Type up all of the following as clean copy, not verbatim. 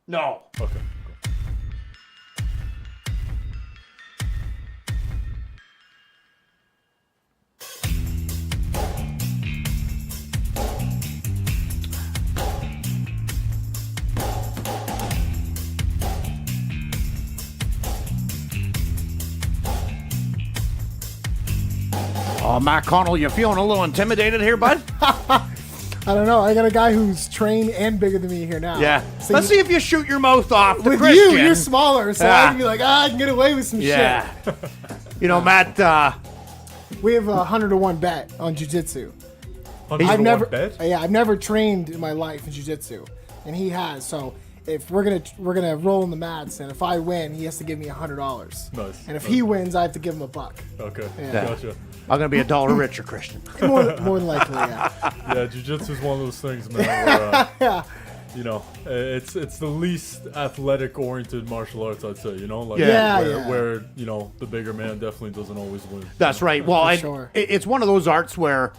No. Okay. Oh, Matt Connell, you feeling a little intimidated here, bud? I don't know. I got a guy who's trained and bigger than me here now. Yeah. So Let's see if you shoot your mouth off to with Christian. you're smaller, so I can be like, I can get away with some Yeah. shit. You know, Matt, We have a 100-to-1 bet on jiu-jitsu. I've I've never trained in my life in jiu-jitsu, and he has. So if we're gonna roll in the mats, and if I win, he has to give me $100. Nice. And if he wins, I have to give him $1. Okay. Yeah. Gotcha. I'm going to be $1 richer, Christian. More than likely, yeah. Yeah, jiu-jitsu is one of those things, man. Where, Yeah. you know, it's the least athletic-oriented martial arts, I'd say. You know, like Yeah. where you know the bigger man definitely doesn't always win. That's right. Well, sure. it's one of those arts where,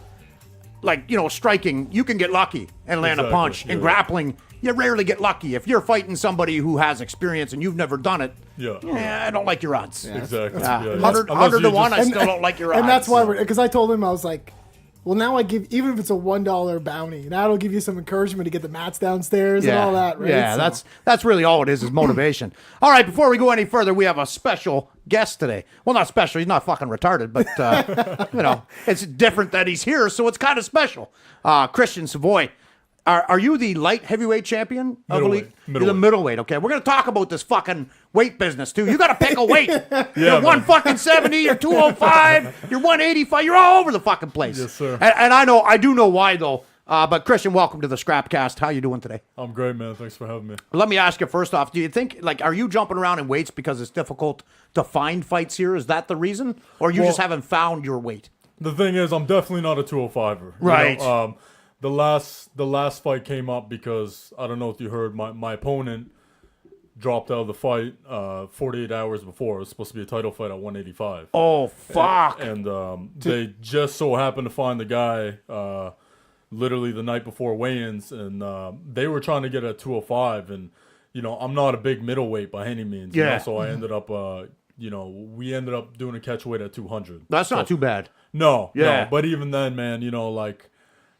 like, you know, striking, you can get lucky and land a Exactly, punch. yeah. In grappling, you rarely get lucky. If you're fighting somebody who has experience and you've never done it, I don't like your odds. Exactly. Yeah. Yeah. 100 to 1, I just- still don't like your odds. And that's why because I told him, I was like, well, now I give, even if it's a $1 bounty, that'll give you some encouragement to get the mats downstairs and all that, right? Yeah, So- that's really all it is motivation. All right, before we go any further, we have a special guest today. Well, not special. He's not fucking retarded, but, you know, it's different that he's here, so it's kind of special. Christian Savoy. Are you the light heavyweight champion of Elite? You're the middleweight. Okay, we're gonna talk about this fucking weight business too. You got to pick a weight. You're 170. You're 205. You're 185. You're all over the fucking place. Yes, sir. And I do know why though. But Christian, welcome to the Scrapcast. How you doing today? I'm great, man. Thanks for having me. Let me ask you first off. Do you think are you jumping around in weights because it's difficult to find fights here? Is that the reason, or you just haven't found your weight? The thing is, I'm definitely not a 205er. Right. You know, the last fight came up because I don't know if you heard my opponent dropped out of the fight 48 hours before. It was supposed to be a title fight at 185. Oh fuck! And they just so happened to find the guy literally the night before weigh-ins, and they were trying to get at 205. And you know, I'm not a big middleweight by any means. You know, so I ended up we ended up doing a catch weight at 200. That's not too bad. No, Yeah. no. But even then, man, you know, like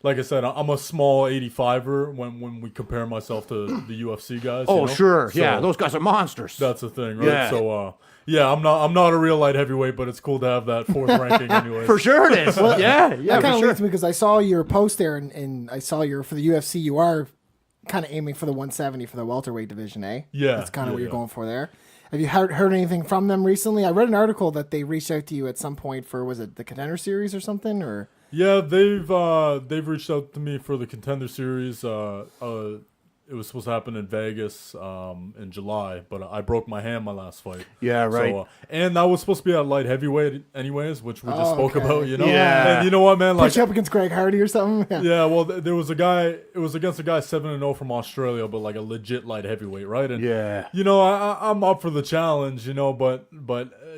I said, I'm a small 85er when we compare myself to the UFC guys. Oh you know? sure, So yeah, those guys are monsters. that's the thing, right? Yeah. So I'm not a real light heavyweight, but it's cool to have that fourth ranking anyway. For sure it is. Yeah, That for kind of sure. leads me because I saw your post there, and I saw for the UFC, you are kind of aiming for the 170 for the welterweight division, eh? Yeah, That's kind of what you're yeah. going for there. Have you heard anything from them recently? I read an article that they reached out to you at some point for, was it the Contender Series or something? Or Yeah, they've reached out to me for the Contender Series. It was supposed to happen in Vegas in July, but I broke my hand my last fight. Yeah, right. So, and that was supposed to be at light heavyweight anyways, which we just spoke okay. about, you know? Yeah. And you know what, man? put Like, you up against Greg Hardy or something? yeah, well, there was a guy, it was against a guy 7-0 from Australia, but like a legit light heavyweight, right? And, Yeah. you know, I'm up for the challenge, you know, but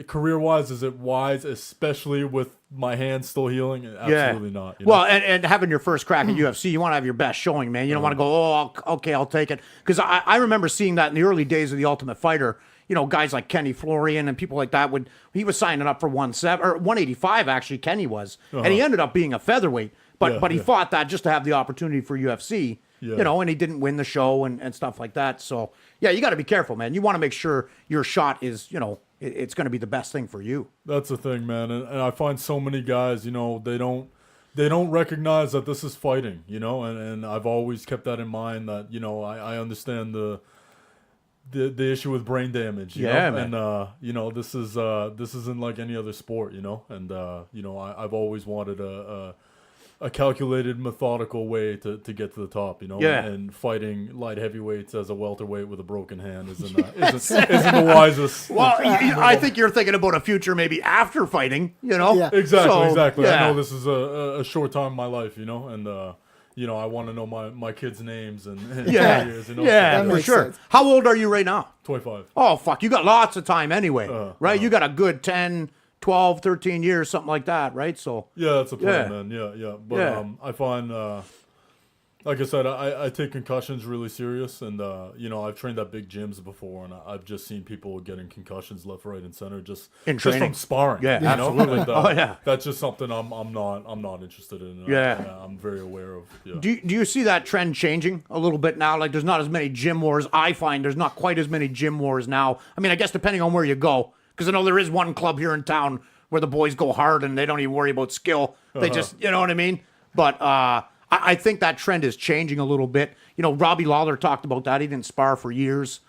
career-wise, is it wise, especially with my hand still healing? Absolutely not. You know? Well, and having your first crack at UFC, you want to have your best showing, man. You don't want to go, okay, I'll take it. Because I remember seeing that in the early days of The Ultimate Fighter. You know, guys like Kenny Florian and people like that he was signing up for 185 actually. Kenny was, and he ended up being a featherweight. But he fought that just to have the opportunity for UFC. Yeah. You know, and he didn't win the show and stuff like that. So yeah, you got to be careful, man. You want to make sure your shot is, you know, it's going to be the best thing for you. That's the thing, man. And I find so many guys, you know, they don't recognize that this is fighting, you know, and I've always kept that in mind that, you know, I understand the issue with brain damage, you know? Man. And you know, this isn't like any other sport, you know, and you know, I've always wanted a calculated, methodical way to get to the top, you know. Yeah. And fighting light heavyweights as a welterweight with a broken hand isn't the wisest. Well, I think you're thinking about a future maybe after fighting, you know. Yeah. Exactly. Yeah. I know this is a short time in my life, you know, and you know, I want to know my kids' names and Yeah, years, you know. yeah, That for makes sure. sense. How old are you right now? 25. Oh, fuck. You got lots of time anyway, right? You got a good 10, 12, 13 years, something like that, right? So Yeah, that's a plan, Yeah. man. Yeah. But Yeah. I find like I said, I take concussions really serious, and I've trained at big gyms before, and I've just seen people getting concussions left, right, and center just from sparring. Yeah, absolutely. And, that's just something I'm not interested in. I'm very aware of. Yeah. Do you see that trend changing a little bit now? Like, there's not as many gym wars. I find there's not quite as many gym wars now. I mean, I guess depending on where you go, because I know there is one club here in town where the boys go hard and they don't even worry about skill. They just, you know what I mean? But I think that trend is changing a little bit. You know, Robbie Lawler talked about that. He didn't spar for years.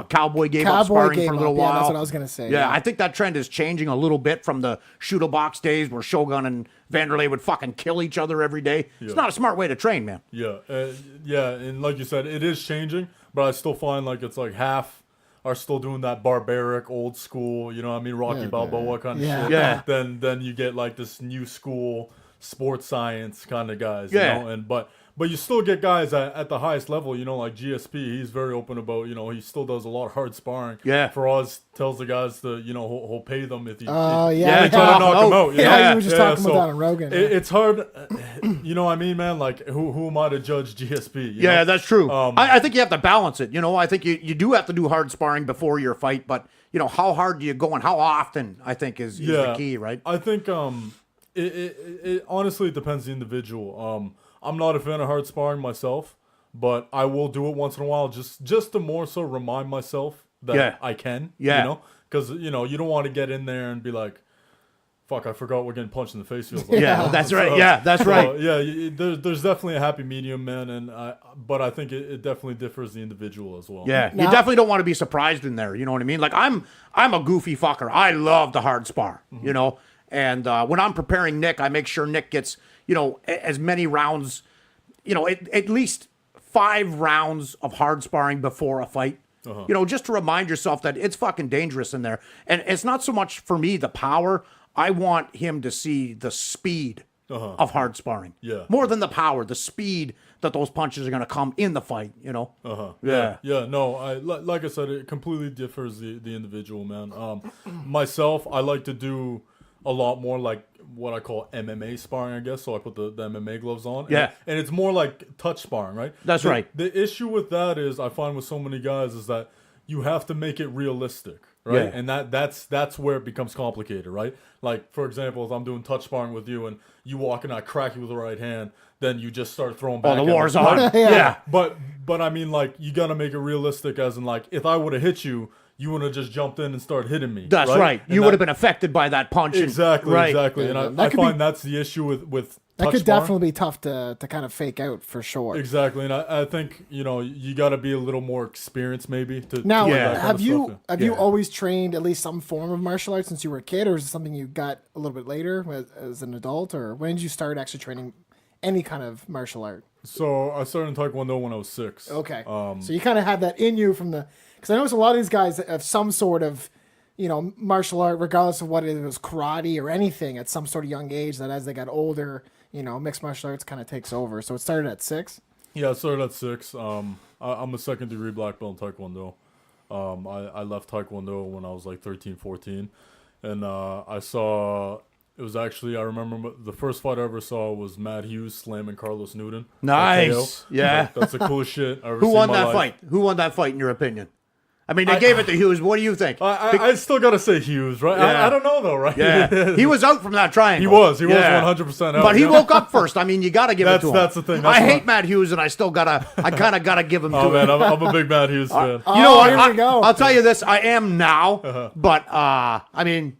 Cowboy gave up sparring for a little while. Yeah, that's what I was going to say. Yeah, I think that trend is changing a little bit from the shoot box days where Shogun and Vanderlei would fucking kill each other every day. Yeah. It's not a smart way to train, man. Yeah, and like you said, it is changing, but I still find like it's like half are still doing that barbaric, old school, you know what I mean, Rocky Balboa kind of shit. Yeah. Then you get like this new school sports science kind of guys, you know, and but you still get guys at the highest level, you know, like GSP. He's very open about, you know, he still does a lot of hard sparring. Yeah. For Oz tells the guys to, you know, he'll pay them if he try to knock him out. You were just talking about that on Rogan. It's hard, you know what I mean, man? Like, who am I to judge GSP? You know? That's true. I think you have to balance it. You know, I think you do have to do hard sparring before your fight, but, you know, how hard do you go and how often, I think, is the key, right? I think it honestly, it depends on the individual. I'm not a fan of hard sparring myself, but I will do it once in a while just to more so remind myself that I can, you know? Because, you know, you don't want to get in there and be like, fuck, I forgot we're getting punched in the face. Feels like. That's right. That's right. Yeah, there's definitely a happy medium, man, but I think it definitely differs the individual as well. Yeah, you definitely don't want to be surprised in there, you know what I mean? Like, I'm a goofy fucker. I love the hard spar, you know? And when I'm preparing Nick, I make sure Nick gets, you know, as many rounds, you know, at least 5 rounds of hard sparring before a fight. You know, just to remind yourself that it's fucking dangerous in there. And it's not so much for me the power. I want him to see the speed of hard sparring. More than the power, the speed that those punches are going to come in the fight, you know? No, like I said, it completely differs the individual, man. Myself, I like to do a lot more like what I call MMA sparring, I guess. So I put the MMA gloves on. And it's more like touch sparring, right? That's right. The issue with that is I find with so many guys is that you have to make it realistic, right? And that's where it becomes complicated, right? Like, for example, if I'm doing touch sparring with you and you walk and I crack you with the right hand, then you just start throwing back. Oh, the war's on. But I mean, like, you got to make it realistic as in, like, if I would have hit you, you would have just jumped in and started hitting me. That's right. You would have been affected by that punch. Exactly. And I find that's the issue with that could definitely be tough to kind of fake out for sure. Exactly. And I think, you know, you got to be a little more experienced maybe. Now, have you always trained at least some form of martial arts since you were a kid, or is it something you got a little bit later as an adult, or when did you start actually training any kind of martial art? So I started in Taekwondo when I was 6. Okay. So you kind of had that in you from the... Because I notice a lot of these guys have some sort of, you know, martial art, regardless of what it was, karate or anything, at some sort of young age, that as they got older, you know, mixed martial arts kind of takes over. So it started at 6? Yeah, it started at 6. I'm a second-degree black belt in Taekwondo. I left Taekwondo when I was like 13, 14. And I saw... It was actually, I remember the first fight I ever saw was Matt Hughes slamming Carlos Newton. Nice. Yeah. That's the coolest shit I've ever seen in my life. Fight? Who won that fight in your opinion? I mean, they gave it to Hughes. What do you think? I still got to say Hughes, right? I don't know, though, right? Yeah. He was out from that triangle. He was 100% out. But he woke up first. I mean, you got to give it to him. That's the thing. I hate Matt Hughes, and I kind of got to give him to him. Oh, man, I'm a big Matt Hughes fan. You know what? Here we go. I'll tell you this. I am now, but, I mean...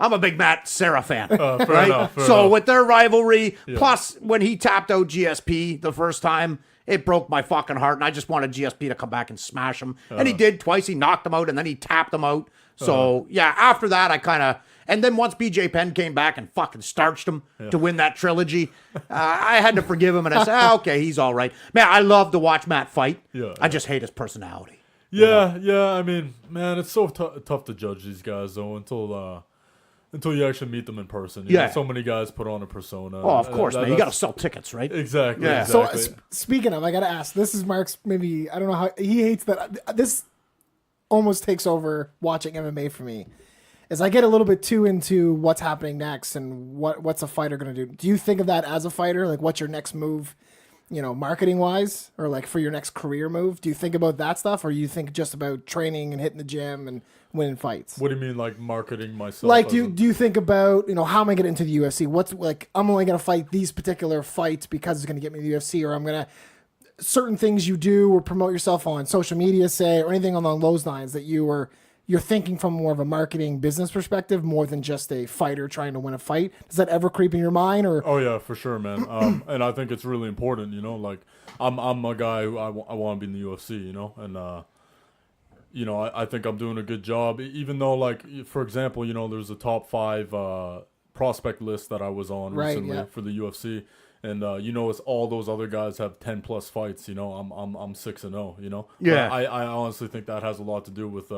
I'm a big Matt Serra fan, right? Enough. With their rivalry, plus when he tapped out GSP the first time, it broke my fucking heart, and I just wanted GSP to come back and smash him. And he did twice. He knocked him out, and then he tapped him out. So, after that, I kind of... And then once BJ Penn came back and fucking starched him to win that trilogy, I had to forgive him, and I said, okay, he's all right. Man, I love to watch Matt fight. I just hate his personality. Yeah, I mean, man, it's so tough to judge these guys, though, until you actually meet them in person. You know, so many guys put on a persona. Oh, of course, man. You got to sell tickets, right? Exactly. Yeah. Exactly. So, speaking of, I got to ask, this is Mark's, maybe, I don't know how, he hates that. This almost takes over watching MMA for me. As I get a little bit too into what's happening next and what's a fighter going to do. Do you think of that as a fighter? Like, what's your next move? marketing wise, or like for your next career move? Do you think about that stuff, or you think just about training and hitting the gym and winning fights? What do you mean, like marketing myself? Like, do you think about, how am I getting into the UFC? What's like, I'm only going to fight these particular fights because it's going to get me to the UFC, or I'm going to, certain things you do or promote yourself on social media, say, or anything along those lines that you're thinking from more of a marketing business perspective, more than just a fighter trying to win a fight? Does that ever creep in your mind? Or Oh yeah, for sure, man. And I think it's really important, like I'm a guy who I want to be in the UFC, and I think I'm doing a good job, even though, like, for example, there's a top 5 prospect list that I was on recently for the UFC. And it's all those other guys have 10 plus fights. I'm 6-0. Yeah. But I honestly think that has a lot to do with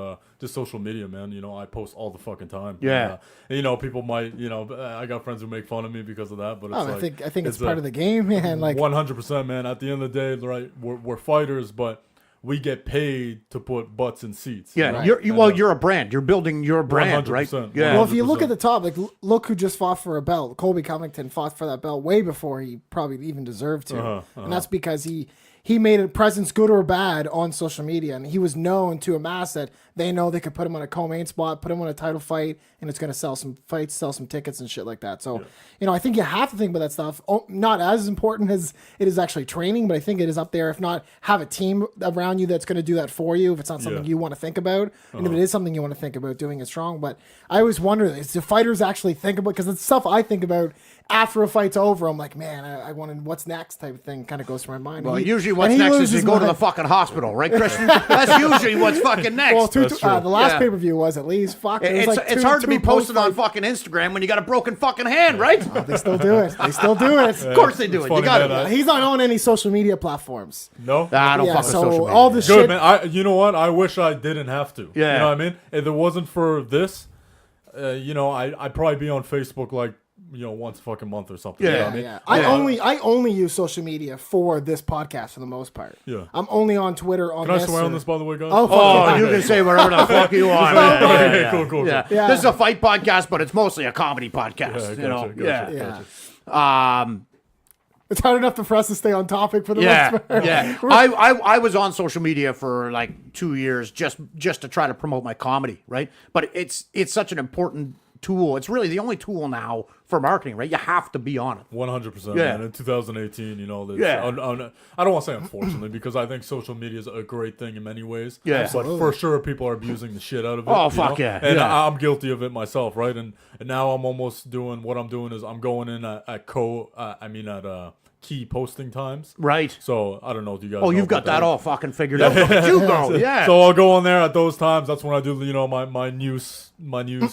just social media, man. I post all the fucking time. Yeah. And, people might, I got friends who make fun of me because of that. But it's I think it's part of the game, man. Like 100%, man. At the end of the day, right? We're fighters, but we get paid to put butts in seats. Yeah, right? you're a brand. You're building your brand, 100%, right? Yeah. Well, if you look at the top, like look who just fought for a belt. Colby Covington fought for that belt way before he probably even deserved to, and that's because he made a presence, good or bad, on social media, and he was known to a mass that they know they could put him on a co-main spot, put him on a title fight, and it's going to sell some fights, sell some tickets and shit like that. So, I think you have to think about that stuff. Not as important as it is actually training, but I think it is up there. If not, have a team around you that's going to do that for you if it's not something you want to think about. And if it is something you want to think about, doing it strong. But I always wonder, do fighters actually think about, because it's stuff I think about after a fight's over. I'm like, man, I wanted what's next type of thing kind of goes through my mind. Well, usually what's next is you go to the fucking hospital, right, Christian? That's usually what's fucking next. Well, the last pay-per-view was at least. Fuck, it's hard to be posted on fucking Instagram when you got a broken fucking hand, right? They still do it. Of course they do it. You got it. He's not on any social media platforms. No? I don't fuck with social media. All this Good, shit. man. You know what? I wish I didn't have to. Yeah. You know what I mean? If it wasn't for this, I'd probably be on Facebook like, once a fucking month or something. Yeah. You know what I mean? I only use social media for this podcast for the most part. Yeah. I'm only on Twitter on Can I this. swear on this, by the way, guys? Oh, You can say whatever the fuck you want. Okay, cool. Yeah. Yeah. This is a fight podcast, but it's mostly a comedy podcast. Gotcha. It's hard enough for us to stay on topic for the most part. Yeah. I was on social media for like 2 years just to try to promote my comedy, right? But it's such an important tool. It's really the only tool now for marketing, right? You have to be on it. 100%. Yeah. Man. In 2018, I don't want to say unfortunately, because I think social media is a great thing in many ways. Yeah. But for sure, people are abusing the shit out of it. Oh, fuck yeah. And Yeah. I'm guilty of it myself, right? And now I'm almost doing what I'm doing is I'm going in at key posting times. Right. So I don't know if you guys. Oh, you've got that all fucking figured out. Look at you go. Yeah. So I'll go on there at those times. That's when I do, my news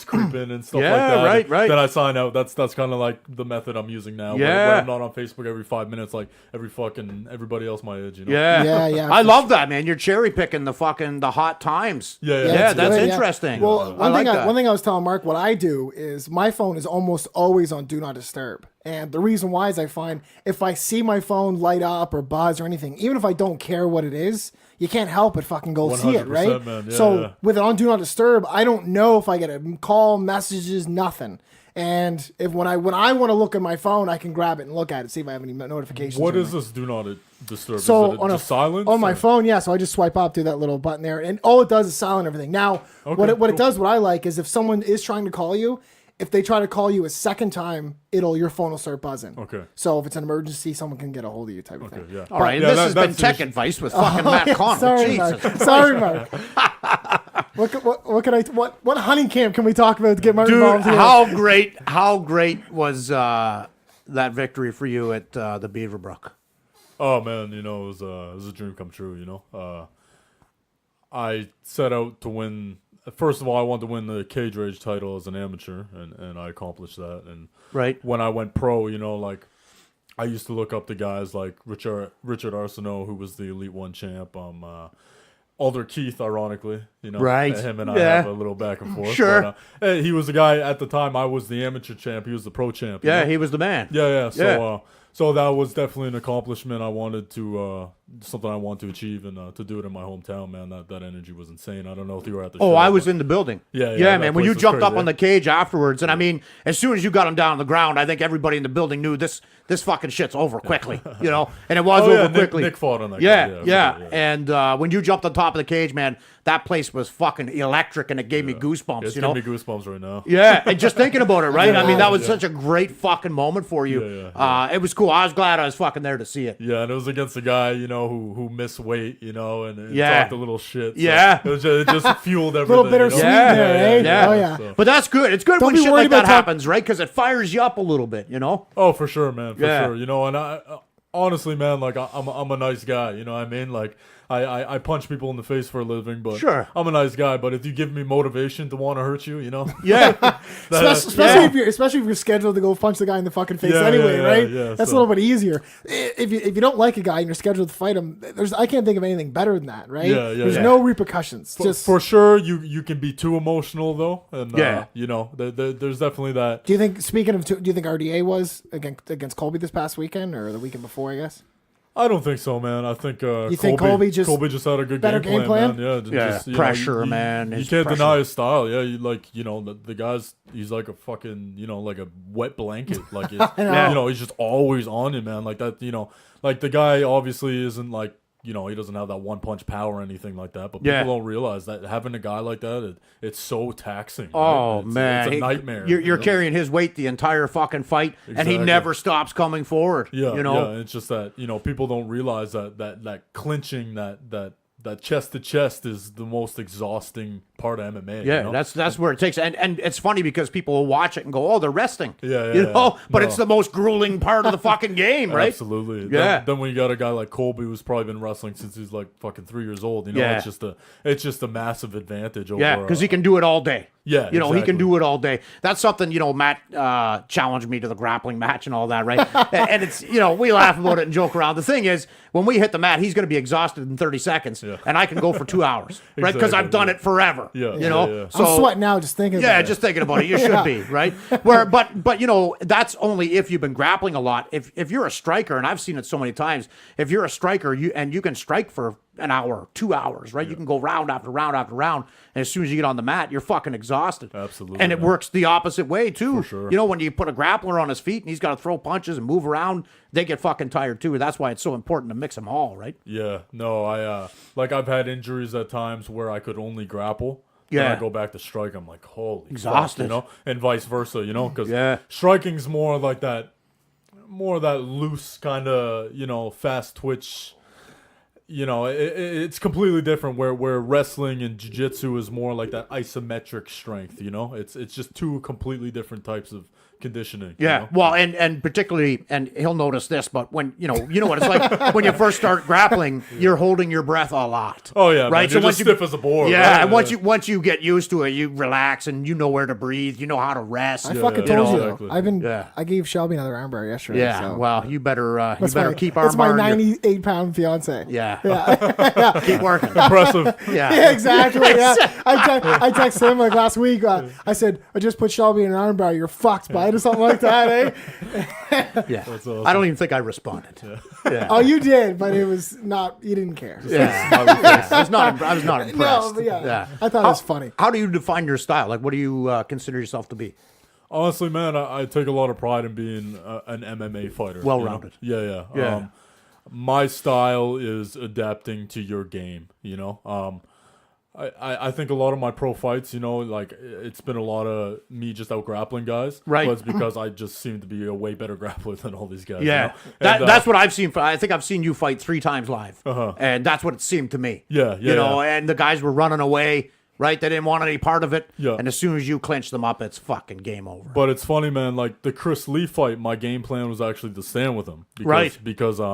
creep in and stuff like that. right. Then I sign out. That's kind of like the method I'm using now. Yeah. When I'm not on Facebook every 5 minutes, like everybody else my age. Yeah. I love that, man. You're cherry picking the hot times. Yeah, that's good, interesting. Well, one thing I was telling Mark, what I do is my phone is almost always on Do Not Disturb. And the reason why is I find if I see my phone light up or buzz or anything, even if I don't care what it is, you can't help but fucking go see it, right? Man. Yeah, so with it on Do Not Disturb, I don't know if I get a call, messages, nothing. And if when I want to look at my phone, I can grab it and look at it, see if I have any notifications. What is this Do Not Disturb? So is it just silence? On my phone, yeah. So I just swipe up, do that little button there, and all it does is silent everything. Now, what it does, what I like is if someone is trying to call you, if they try to call you a second time, your phone will start buzzing. Okay. So if it's an emergency, someone can get a hold of you, type of thing. Yeah. All right. This has been tech advice with fucking Matt Connell. Sorry, Mark. What hunting camp can we talk about to get Mark involved here? How great was that victory for you at the Beaverbrook? Oh man, it was a dream come true. I set out to win. First of all, I wanted to win the cage rage title as an amateur, and I accomplished that. And when I went pro, I used to look up to guys like Richard Arsenault, who was the Elite One champ. Alder Keith, ironically, him and I have a little back and forth. Sure. But, he was the guy at the time. I was the amateur champ. He was the pro champ. Yeah, he was the man. Yeah. So that was definitely an accomplishment I wanted to something I want to achieve, and to do it in my hometown, man, that energy was insane. I don't know if you were at the Oh, show. I was in the building. Yeah, man. When you jumped up on the cage afterwards, and I mean, as soon as you got him down on the ground, I think everybody in the building knew this fucking shit's over quickly, you know, and it was over quickly. Nick fought on that. Yeah. And when you jumped on top of the cage, man, that place was fucking electric, and it gave me goosebumps. It's you know, giving me goosebumps right now. Yeah, and just thinking about it, right? I mean, that was such a great fucking moment for you. It was cool. I was glad I was fucking there to see it. Yeah, and it was against a guy, you know, who missed weight, you know, and talked a little shit. So it just fueled everything. A little bittersweet there, eh? Yeah. Oh, yeah. So. But that's good. It's good Don't when be shit worried like that about happens, right? Because it fires you up a little bit, you know? Oh, for sure, man. For Yeah. sure. You know, and I honestly, man, like I'm a nice guy. You know what I mean? Like I punch people in the face for a living, but Sure. I'm a nice guy. But if you give me motivation to want to hurt you, you know, Yeah. Especially if you're scheduled to go punch the guy in the fucking face anyway, right? Yeah, That's a little bit easier. If you don't like a guy and you're scheduled to fight him, I can't think of anything better than that, right? There's no repercussions. For sure, you can be too emotional though, and you know, there's definitely that. Do you think? Speaking of, do you think RDA was against Colby this past weekend or the weekend before? I guess. I don't think so, man. I think think Colby just had a good better game plan, man. Yeah, pressure, man. You can't deny his style. Yeah, you know, the guy's he's like a fucking, you know, like a wet blanket. Like you know, he's just always on you, man. Like that, you know, like the guy obviously isn't like, you know, he doesn't have that one punch power or anything like that. But people don't realize that having a guy like that, it's so taxing. Oh, right? man. It's a nightmare. You're carrying his weight the entire fucking fight, and he never stops coming forward. Yeah, you know? Yeah, it's just that, you know, people don't realize that clinching, that chest to chest is the most exhausting part of MMA. Yeah, you know? that's where it takes. And it's funny because people will watch it and go, "Oh, they're resting." Yeah, you know. But it's the most grueling part of the fucking game, right? Absolutely. Yeah. Then when you got a guy like Colby who's probably been wrestling since he's like fucking 3 years old, you know, it's just a massive advantage over. Yeah, because he can do it all day. Yeah, you know, he can exactly. do it all day. That's something, you know, Matt challenged me to the grappling match and all that, right? and it's, you know, we laugh about it and joke around. The thing is, when we hit the mat, he's going to be exhausted in 30 seconds, and I can go for 2 hours, right? Because I've done it forever. Yeah, you know. yeah. So, I'm sweating now just thinking. Yeah, about just thinking about it. You should be, right? But you know, that's only if you've been grappling a lot. If you're a striker, and I've seen it so many times, if you're a striker, you can strike for an hour, 2 hours, right? You can go round after round after round, and as soon as you get on the mat, you're fucking exhausted. Absolutely. And it works the opposite way too. For sure. You know, when you put a grappler on his feet and he's got to throw punches and move around, they get fucking tired too. That's why it's so important to mix them all, right? Yeah. No, I've had injuries at times where I could only grapple. Yeah. When I go back to strike, I'm like, holy Exhausted. fuck, you know, and vice versa, you know, because striking's more like that, more of that loose kind of, you know, fast twitch. You know, it's completely different. Where wrestling and jiu-jitsu is more like that isometric strength. You know, it's just two completely different types of conditioning. Yeah, you know? well, and particularly, and he'll notice this, but when you know what it's like when you first start grappling, you're holding your breath a lot. Oh yeah, right. Man, you're just stiff as a board. Yeah, right? and once you get used to it, you relax and you know where to breathe. You know how to rest. I fucking told you. Exactly. I gave Shelby another armbar yesterday. Yeah, so. well, you better keep armbar. That's my 98-pound fiance. Yeah, keep working. Impressive. Yeah, exactly. Yeah, I texted him like last week. I said, I just put Shelby in an armbar. You're fucked, bud, or something like that. Eh? Yeah, That's awesome. I don't even think I responded. Yeah. Oh, you did, but it was not. You didn't care. I was not impressed. No, but yeah. I thought it was funny. How do you define your style? Like, what do you consider yourself to be? Honestly, man, I take a lot of pride in being an MMA fighter. Well-rounded. You know? Yeah. My style is adapting to your game. You know. I think a lot of my pro fights, you know, like it's been a lot of me just out grappling guys. Right. But it's because I just seem to be a way better grappler than all these guys. Yeah. You know? That's what I've seen. I think I've seen you fight 3 times live. Uh-huh. And that's what it seemed to me. Yeah. You know, and the guys were running away, right? They didn't want any part of it. Yeah. And as soon as you clinch them up, it's fucking game over. But it's funny, man, like the Chris Lee fight, my game plan was actually to stand with him. Because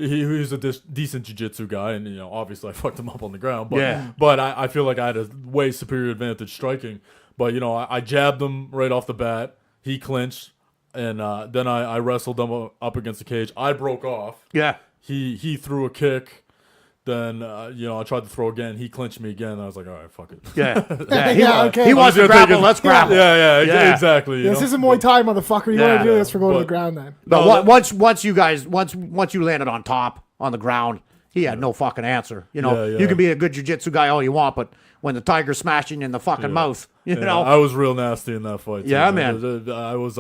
he's a decent jiu-jitsu guy, and, you know, obviously I fucked him up on the ground. But, but I feel like I had a way superior advantage striking. But, you know, I jabbed him right off the bat. He clinched, and then I wrestled him up against the cage. I broke off. Yeah. He threw a kick. Then, you know, I tried to throw again. He clinched me again. And I was like, all right, fuck it. Yeah. Okay. He wants to grapple. Let's grapple. Yeah, exactly. This isn't Muay Thai, motherfucker. You want to do this for going to the ground then. But once you landed on top on the ground, he had no fucking answer. You know, Yeah, yeah. you can be a good jiu-jitsu guy all you want, but when the tiger's smashing you in the fucking mouth, you know. I was real nasty in that fight. Too, Yeah, man. I was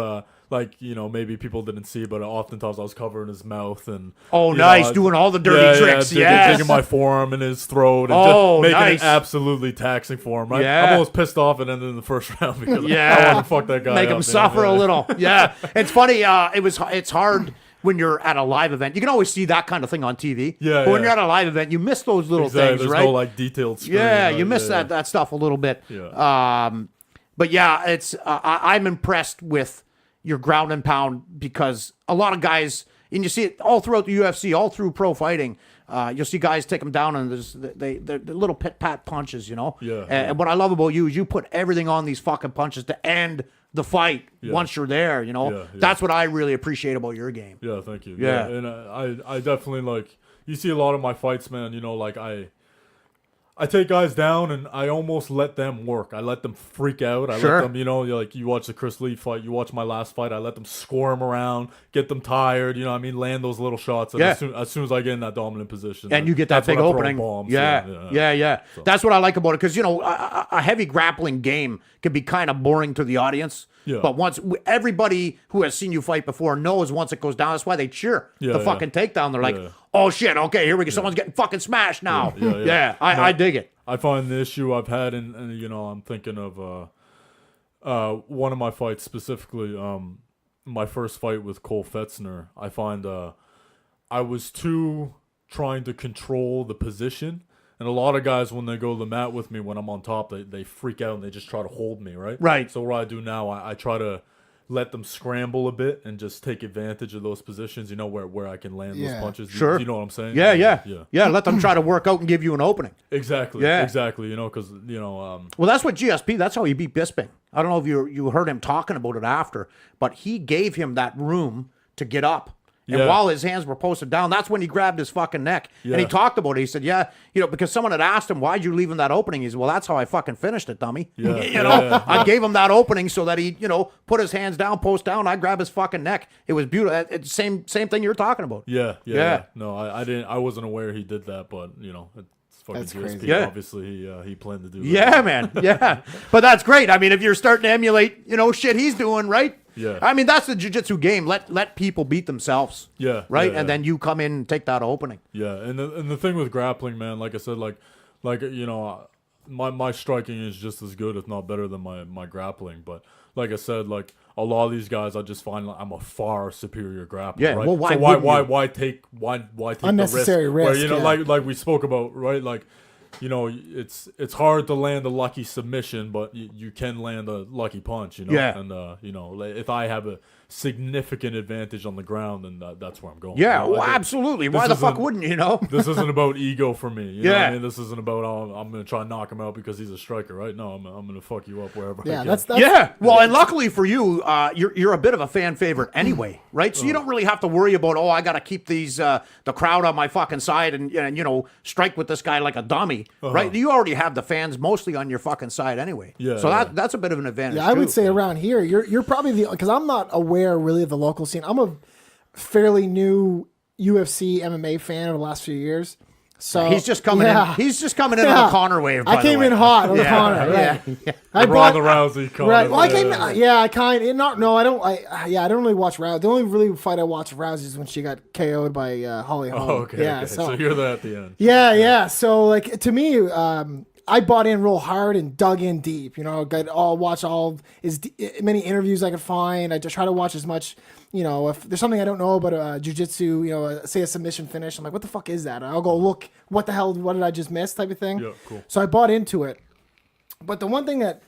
like, you know, maybe people didn't see, but oftentimes I was covering his mouth and nice, doing all the dirty tricks. Yeah, digging my forearm in his throat and just making it absolutely taxing for him. Right? Yeah. I'm almost pissed off and ended in the first round because I want to fuck that guy make up, him suffer a little. Yeah, it's funny. It's hard when you're at a live event. You can always see that kind of thing on TV. Yeah, but when you're at a live event, you miss those little things, There's right? no like detailed screen. Yeah, you miss that stuff a little bit. Yeah. But yeah, it's I'm impressed with your ground and pound because a lot of guys, and you see it all throughout the UFC, all through pro fighting. You'll see guys take them down and they're little pit-pat punches, you know? Yeah. And what I love about you is you put everything on these fucking punches to end the fight once you're there, you know? Yeah. That's what I really appreciate about your game. Yeah, thank you. Yeah. And I definitely, like, you see a lot of my fights, man, you know, like, I take guys down and I almost let them work. I let them freak out. I let them, you know, like you watch the Chris Lee fight, you watch my last fight, I let them squirm around, get them tired, you know what I mean, land those little shots. And as soon as I get in that dominant position. And you get that big opening. Bombs. Yeah. So. That's what I like about it. Because, you know, a heavy grappling game can be kind of boring to the audience. Yeah. But once everybody who has seen you fight before knows once it goes down, that's why they cheer the fucking takedown. They're like, oh shit, okay, here we go. Someone's getting fucking smashed now. I dig it. I find the issue I've had, and you know, I'm thinking of one of my fights specifically, my first fight with Cole Fetzner. I find I was too trying to control the position. And a lot of guys, when they go to the mat with me, when I'm on top, they freak out and they just try to hold me, right? Right. So what I do now, I try to let them scramble a bit and just take advantage of those positions, you know, where I can land those punches. Sure. Do you know what I'm saying? Yeah, let them try to work out and give you an opening. Exactly. Yeah. Exactly. You know, because, you know. Well, that's what GSP, that's how he beat Bisping. I don't know if you heard him talking about it after, but he gave him that room to get up. And while his hands were posted down, that's when he grabbed his fucking neck. Yeah. And he talked about it. He said, you know, because someone had asked him, why'd you leave him that opening? He said, well, that's how I fucking finished it, dummy. Yeah. You know, I gave him that opening so that he, you know, put his hands down, post down, I grab his fucking neck. It was beautiful. It's same thing you're talking about. Yeah. No, I wasn't aware he did that, but, you know, it's fucking That's GSP. crazy. Yeah. Obviously, he planned to do that. Yeah, man. Yeah. But that's great. I mean, if you're starting to emulate, you know, shit he's doing, right? Yeah. I mean, that's the jiu-jitsu game. Let people beat themselves. Yeah. Right? Yeah, and then you come in and take that opening. Yeah, and the thing with grappling, man, like I said, like you know, my striking is just as good, if not better, than my grappling. But like I said, like a lot of these guys, I just find like I'm a far superior grappler. Yeah, right? well, why take unnecessary the risk? Where, you know, yeah. like we spoke about, right? Like, you know, it's hard to land a lucky submission, but you can land a lucky punch, you know? Yeah. And, you know, if I have a significant advantage on the ground, then that's where I'm going. Yeah, you know? well, absolutely. Why the fuck wouldn't you know? This isn't about ego for me. You know what Yeah. I mean? This isn't about, I'm going to try and knock him out because he's a striker, right? No, I'm going to fuck you up wherever I Yeah, can. that's Yeah. Well, and luckily for you, you're a bit of a fan favorite anyway, right? So you don't really have to worry about, I got to keep these the crowd on my fucking side and you know, strike with this guy like a dummy, right? You already have the fans mostly on your fucking side anyway. Yeah, So yeah. that's a bit of an advantage. Yeah, I would too. say around here, you're probably because I'm not aware really of the local scene. I'm a fairly new UFC MMA fan over the last few years. So He's just coming in. He's just coming in on the Connor wave. By I came the way. in hot on the Connor. Right. Yeah. I Ronda Rousey called right. it. Well, I came. I kind of not. No, I don't. I don't really watch Rousey. The only really fight I watched of Rousey is when she got KO'd by Holly Holm. Oh, okay. Yeah. Okay. So So you're there at the end. yeah. So like to me, I bought in real hard and dug in deep. You know, watch all as many interviews I could find. I just try to watch as much. You know, if there's something I don't know about jiu-jitsu, you know, say a submission finish, I'm like, what the fuck is that? And I'll go look, what the hell, what did I just miss type of thing. Yeah, cool. So I bought into it. But the one thing that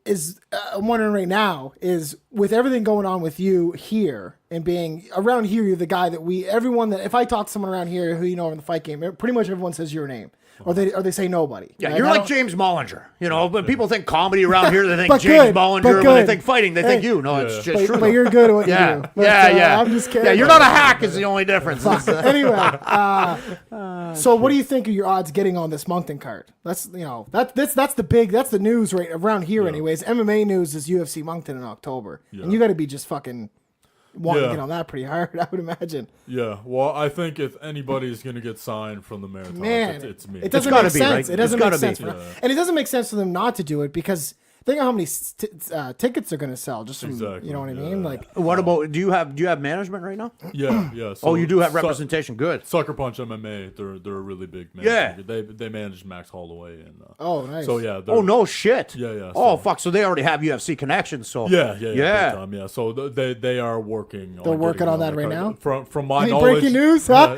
is I'm wondering right now is with everything going on with you here and being around here, you're the guy that everyone that if I talk to someone around here who you know in the fight game, pretty much everyone says your name. Or they say nobody. Yeah, right? you're like James Mollinger. You know, but people think comedy around here, they think But James good, Mollinger. but When good. they think fighting, they think you. No, it's just true. But you're good at what you Yeah, do. But, yeah. I'm just kidding. Yeah, you're not a hack is the only difference. Anyway, so what do you think of your odds getting on this Moncton card? That's that's the news right around here. Anyways, MMA news is UFC Moncton in October, and you got to be just fucking want Yeah. to get on that pretty hard, I would imagine. Yeah, well, I think if anybody's gonna get signed from the Marathon, Man, it's me. it doesn't gotta make be, sense. right? It doesn't It's make gotta sense. be. And it doesn't make sense for them not to do it because think of how many tickets they're going to sell just from, Exactly, you know what I yeah. mean? Like, What about do you have management right now? Yeah. So Oh, you do have representation. Good. Sucker Punch MMA, they're a really big management. Yeah. They manage Max Holloway and. oh, nice. So yeah. Oh no shit. Yeah. Oh So, fuck. So they already have UFC connections. So yeah. Big time, yeah. So they are working. They're working on that right now? From my Any knowledge. breaking news, huh?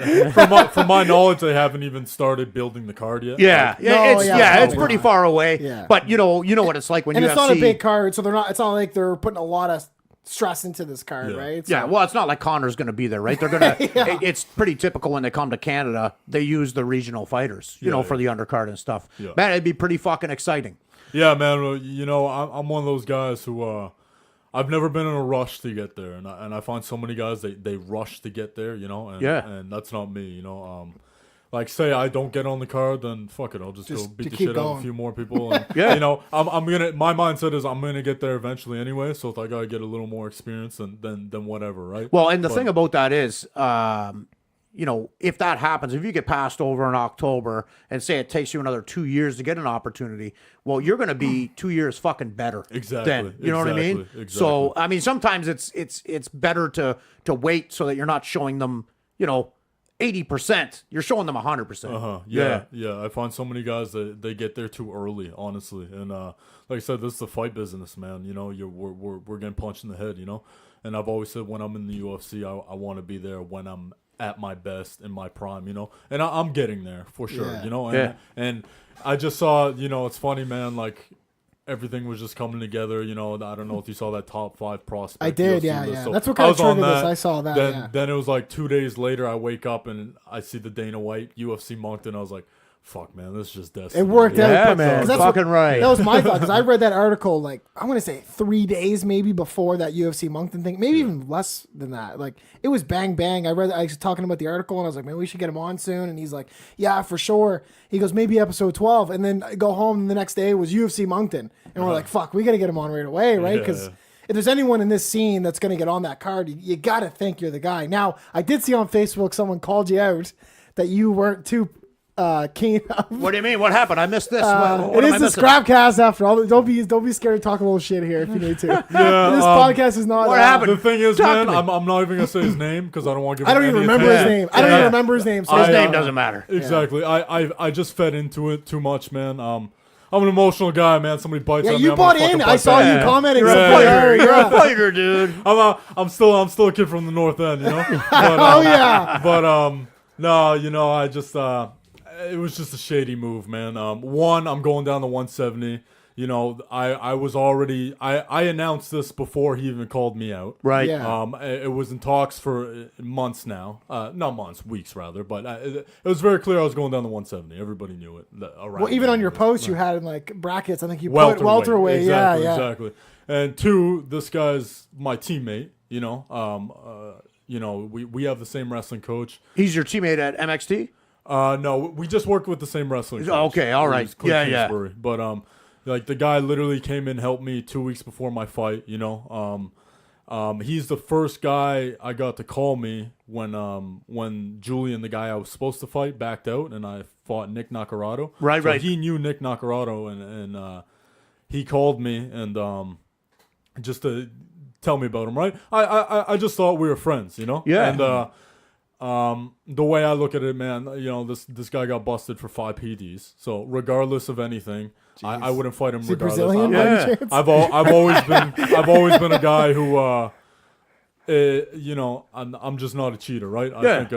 From my knowledge, they haven't even started building the card yet. Yeah, Like, it's probably pretty not. far away. Yeah. But you know what it's like when And UFC. it's not a big card, so they're not. It's not like they're putting a lot of stress into this card, Yeah. right? Yeah, well, it's not like Connor's going to be there, right? They're going to. It's pretty typical when they come to Canada. They use the regional fighters, you know, for the undercard and stuff. Yeah. Man, it'd be pretty fucking exciting. Yeah, man. Well, you know, I'm one of those guys who I've never been in a rush to get there, and I find so many guys they rush to get there, you know, and that's not me, you know. Like say I don't get on the card, then fuck it, I'll just go beat the keep shit out of going. a few more people. And, you know, I'm gonna. My mindset is I'm gonna get there eventually anyway. So if I gotta get a little more experience, then whatever, right? Well, and the thing about that is, you know, if that happens, if you get passed over in October and say it takes you another 2 years to get an opportunity, well, you're going to be 2 years fucking better. Exactly. Then, you know what I mean? Exactly. So, I mean, sometimes it's better to wait so that you're not showing them, you know, 80%. You're showing them 100%. Yeah. I find so many guys that they get there too early, honestly. And like I said, this is the fight business, man. You know, we're getting punched in the head, you know. And I've always said when I'm in the UFC, I want to be there when I'm at my best in my prime, you know. And I'm getting there for sure, you know. And I just saw, you know, it's funny, man. Like everything was just coming together, you know. I don't know if you saw that top 5 prospect. I did, UFC yeah. list. So That's what kind of I was on triggered this. that. I saw that. Then it was like 2 days later, I wake up and I see the Dana White UFC Moncton. I was like, fuck, man, this is just destiny. It worked out. Yeah, But- man, 'cause that's fucking right. That was my thought because I read that article like I want to say 3 days maybe before that UFC Moncton thing, maybe even less than that. Like it was bang bang. I was talking about the article and I was like, man, we should get him on soon. And he's like, yeah, for sure. He goes, maybe episode 12. And then I go home and the next day was UFC Moncton, and we're like, fuck, we got to get him on right away, right? Because if there's anyone in this scene that's going to get on that card, you got to think you're the guy. Now, I did see on Facebook someone called you out that you weren't too keen. What do you mean? What happened? I missed this. What It am is I the missing? Scrapcast after all. Don't be scared to talk a little shit here if you need to. This podcast is not. what happened? The thing is, Talk man, to me. I'm not even gonna say his name because I don't want to give. I don't him even any remember his attention. name. I don't even remember his name. So His I- name doesn't matter. Exactly. I just fed into it too much, man. I'm an emotional guy, man. Somebody bites Yeah, on me. you I'm bought gonna in. fucking I bite saw back. you commenting. You're so a pretty fighter. hard, You're yeah. a fighter, dude. I'm still a kid from the North End, you know. But, Oh yeah. But no, you know, I just it was just a shady move, man. One, I'm going down to 170. You know, I was already I announced this before he even called me out. Right. Yeah. It was in talks for months now. Not months, weeks rather. But it was very clear I was going down to 170. Everybody knew it. Well, even on your post, you had in like brackets. I think you put welterweight. Exactly, Yeah. exactly. And two, this guy's my teammate. You know, we have the same wrestling coach. He's your teammate at MXT? No, we just worked with the same wrestling coach. Okay, all right. It was Cliff Yeah. Kingsbury. But like the guy literally came in, helped me 2 weeks before my fight. You know, he's the first guy I got to call me when Julian, the guy I was supposed to fight, backed out, and I fought Nick Nacarado. Right, so right. He knew Nick Nacarado, and he called me and just to tell me about him. Right, I just thought we were friends. You know. Yeah. And the way I look at it, man, you know, this guy got busted for 5 PDs. So regardless of anything, I wouldn't fight him Is he regardless. Brazilian? by any chance? I've always been a guy who you know, I'm just not a cheater, right? I think